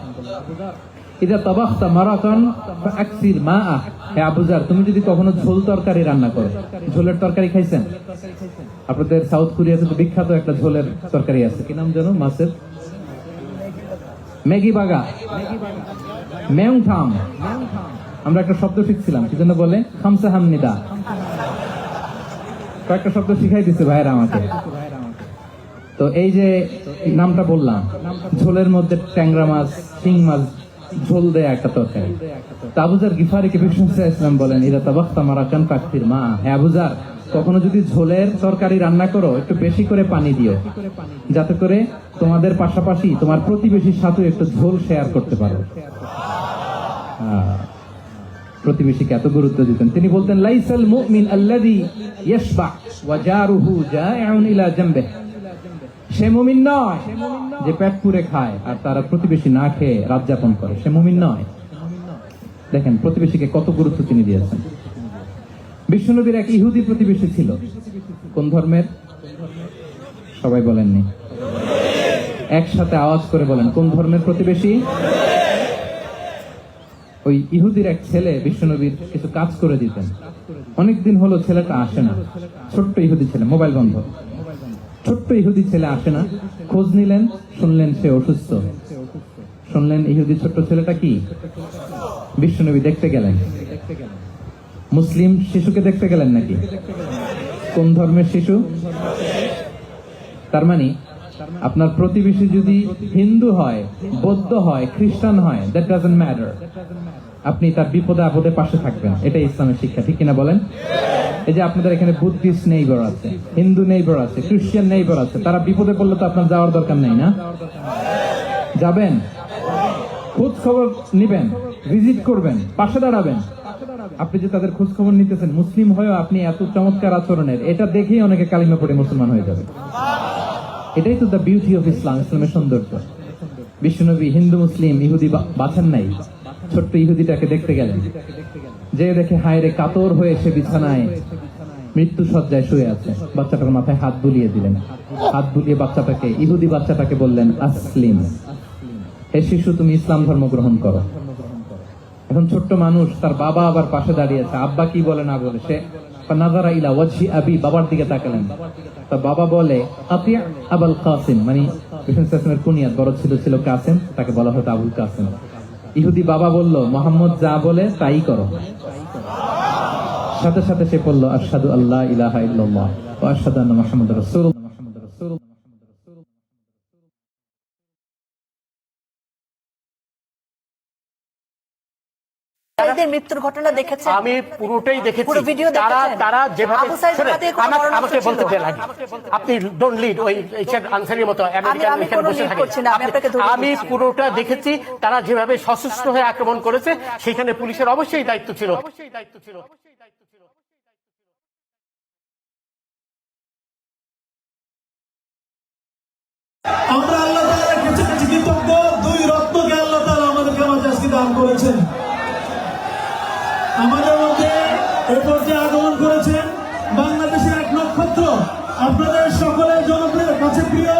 ইদা তাবাখতা মারাকান ফাআকসির মাআ, হে আবু যার তুমি যদি কখনো ঝোল তরকারি রান্না করো, ঝোলের তরকারি খাইছেন? আপনাদের সাউথ কোরিয়াতে তো বিখ্যাত একটা ঝোলের তরকারি আছে, কি নাম জানো? মাছের ম্যাগি বাগা, মেয়ংথাম। আমরা একটা শব্দ শিখছিলাম, কি জন্য বলে? খামসা হামনিদা। কয়েকটা শব্দ শিখাই দিচ্ছে ভাইয়েরা আমাকে। তো এই যে নামটা বললাম, ঝোলের মধ্যে ট্যাংরা মাছ, শিং মাছ ঝোল দেয়া একটা তরকারি। আবু যার গিফারিকে বিষ্ণু সাল্লাল্লাহু আলাইহি ওয়াসাল্লাম বলেন ইদা তাবাখতা মারাকান ফাকসির মা, হে আবু যার কখনো যদি ঝোলের তরকারি রান্না করো একটু বেশি করে পানি দিও, যাতে করে তোমাদের পাশাপাশি তোমার প্রতিবেশীর সাথে একটু ঝোল শেয়ার করতে পারো। প্রতিবেশীকে এত গুরুত্ব দিতেন। তিনি বলতেন লাইসাল মুমিন আল্লাযী ইয়াশবা ওয়া জারুহু জাইউন ইলা জামবিহি, সে মুমিন নয় যে পেট পুরে খায় আর তারা প্রতিবেশী না খেয়ে রাত যাপন করে, সে মুমিন নয়। দেখেন প্রতিবেশীকে কত গুরুত্ব তিনি দিয়েছেন। বিশ্বনবীর এক ইহুদি প্রতিবেশী ছিল। কোন ধর্মের? সবাই বলেননি, একসাথে আওয়াজ করে বলেন, কোন ধর্মের প্রতিবেশী? ওই ইহুদির এক ছেলে বিশ্বনবীর কিছু কাজ করে দিতেন। অনেকদিন হলো ছেলেটা আসে না, ছোট্ট ইহুদি ছেলে, মোবাইল বন্ধ, ছোট্ট ইহুদি ছেলে আসে না। খোঁজ নিলেন, শুনলেন সে অসুস্থ। শুনলেন ইহুদি ছোট্ট ছেলেটা কি? বিশ্বনবী দেখতে গেলেন। মুসলিম শিশুকে দেখতে গেলেন নাকি? কোন ধর্মের শিশু? তার মানে আপনার প্রতিবেশী যদি হিন্দু হয়, বৌদ্ধ হয়, খ্রিস্টান হয়, দ্যাট ডাজন্ট ম্যাটার, আপনি তার বিপদে আপদে পাশে থাকবেন। এটাই ইসলামের শিক্ষা, ঠিক কিনা বলেন? এই যে আপনাদের এখানে বুদ্ধিস্ট নেইবার আছে, হিন্দু নেইবার আছে, খ্রিস্টান নেইবার আছে, তারা বিপদে পড়লে তো আপনার যাওয়ার দরকার নেই না? যাবেন, খোঁজ খবর নিবেন, ভিজিট করবেন, পাশে দাঁড়াবেন। আপনি যে তাদের খোঁজ খবর নিতেছেন, মুসলিম হয়েও আপনি এত চমৎকার আচরণের, এটা দেখেই অনেকে কালিমা পড়ে মুসলমান হয়ে যাবে। এটাই তো দ্য বিউটি অফ ইসলাম, ইসলামের সৌন্দর্য। বিশ্বনবী হিন্দু মুসলিম ইহুদি বাছেন নাই, ছোট্ট ইহুদিটাকে দেখতে গেলেন, যে দেখে হায়রে কাতর হয়ে সে বিছানায় মৃত্যু সজ্জায় শুয়ে আছে, বাচ্চাটার মাথায় হাত বুলিয়ে দিলেন। হাত বুলিয়ে বাচ্চাটাকে, ইহুদি বাচ্চাটাকে বললেন, আসলিম, হে শিশু তুমি ইসলাম ধর্ম গ্রহণ করো। এখন ছোট্ট মানুষ, তার বাবা আবার পাশে দাঁড়িয়েছে, আব্বা কি বলে না বলে, সে নাজারা ইলা ওয়াজহি আবি, বাবার দিকে তাকালেন। তো বাবা বলে আতিয়া আবুল কাসিম, মানে বিষ্ণু কুনিয়াত বড় ছিল কাসিম, তাকে বলা হতো আবুল কাসিম। ইহুদি বাবা বলল, মোহাম্মদ যা বলে তাই করো। সাথে সাথে সে বলল, আশহাদু আল্লা ইলাহা ইল্লাল্লাহ ওয়া আশহাদু আন্না মুহাম্মাদুর রাসূলুল্লাহ। মৃত্যুর ঘটনা দেখেছেন? আমি পুরোটাই দেখেছি। পুরো ভিডিও দেখেছেন? তারা যেভাবে আবু সাইদ রাতে কোনো পরামর্শ আমাকে ছিল? বলতে দেন আগে। আপনি ডোন্ট লিড ওই আনসারের মতো আমেরিকান আমি এখানে কোনো বসে lead থাকে। করছি না, আমি আপনাকে ধরে আমি বলছি। পুরোটা দেখেছি। তারা যেভাবে সশস্ত্র হয়ে আক্রমণ করেছে, সেখানে পুলিশের অবশ্যই দায়িত্ব ছিল। আমরা আল্লাহ তাআলার কাছে কৃতজ্ঞ, দুই রত্নকে আল্লাহ তাআলা আমাদেরকে মাঝে আজকে দান করেছেন। আমাদের মধ্যে এ পর্যায়ে আগমন করেছেন বাংলাদেশের এক নক্ষত্র, আপনাদের সকলের জনপ্রিয় কাছে প্রিয়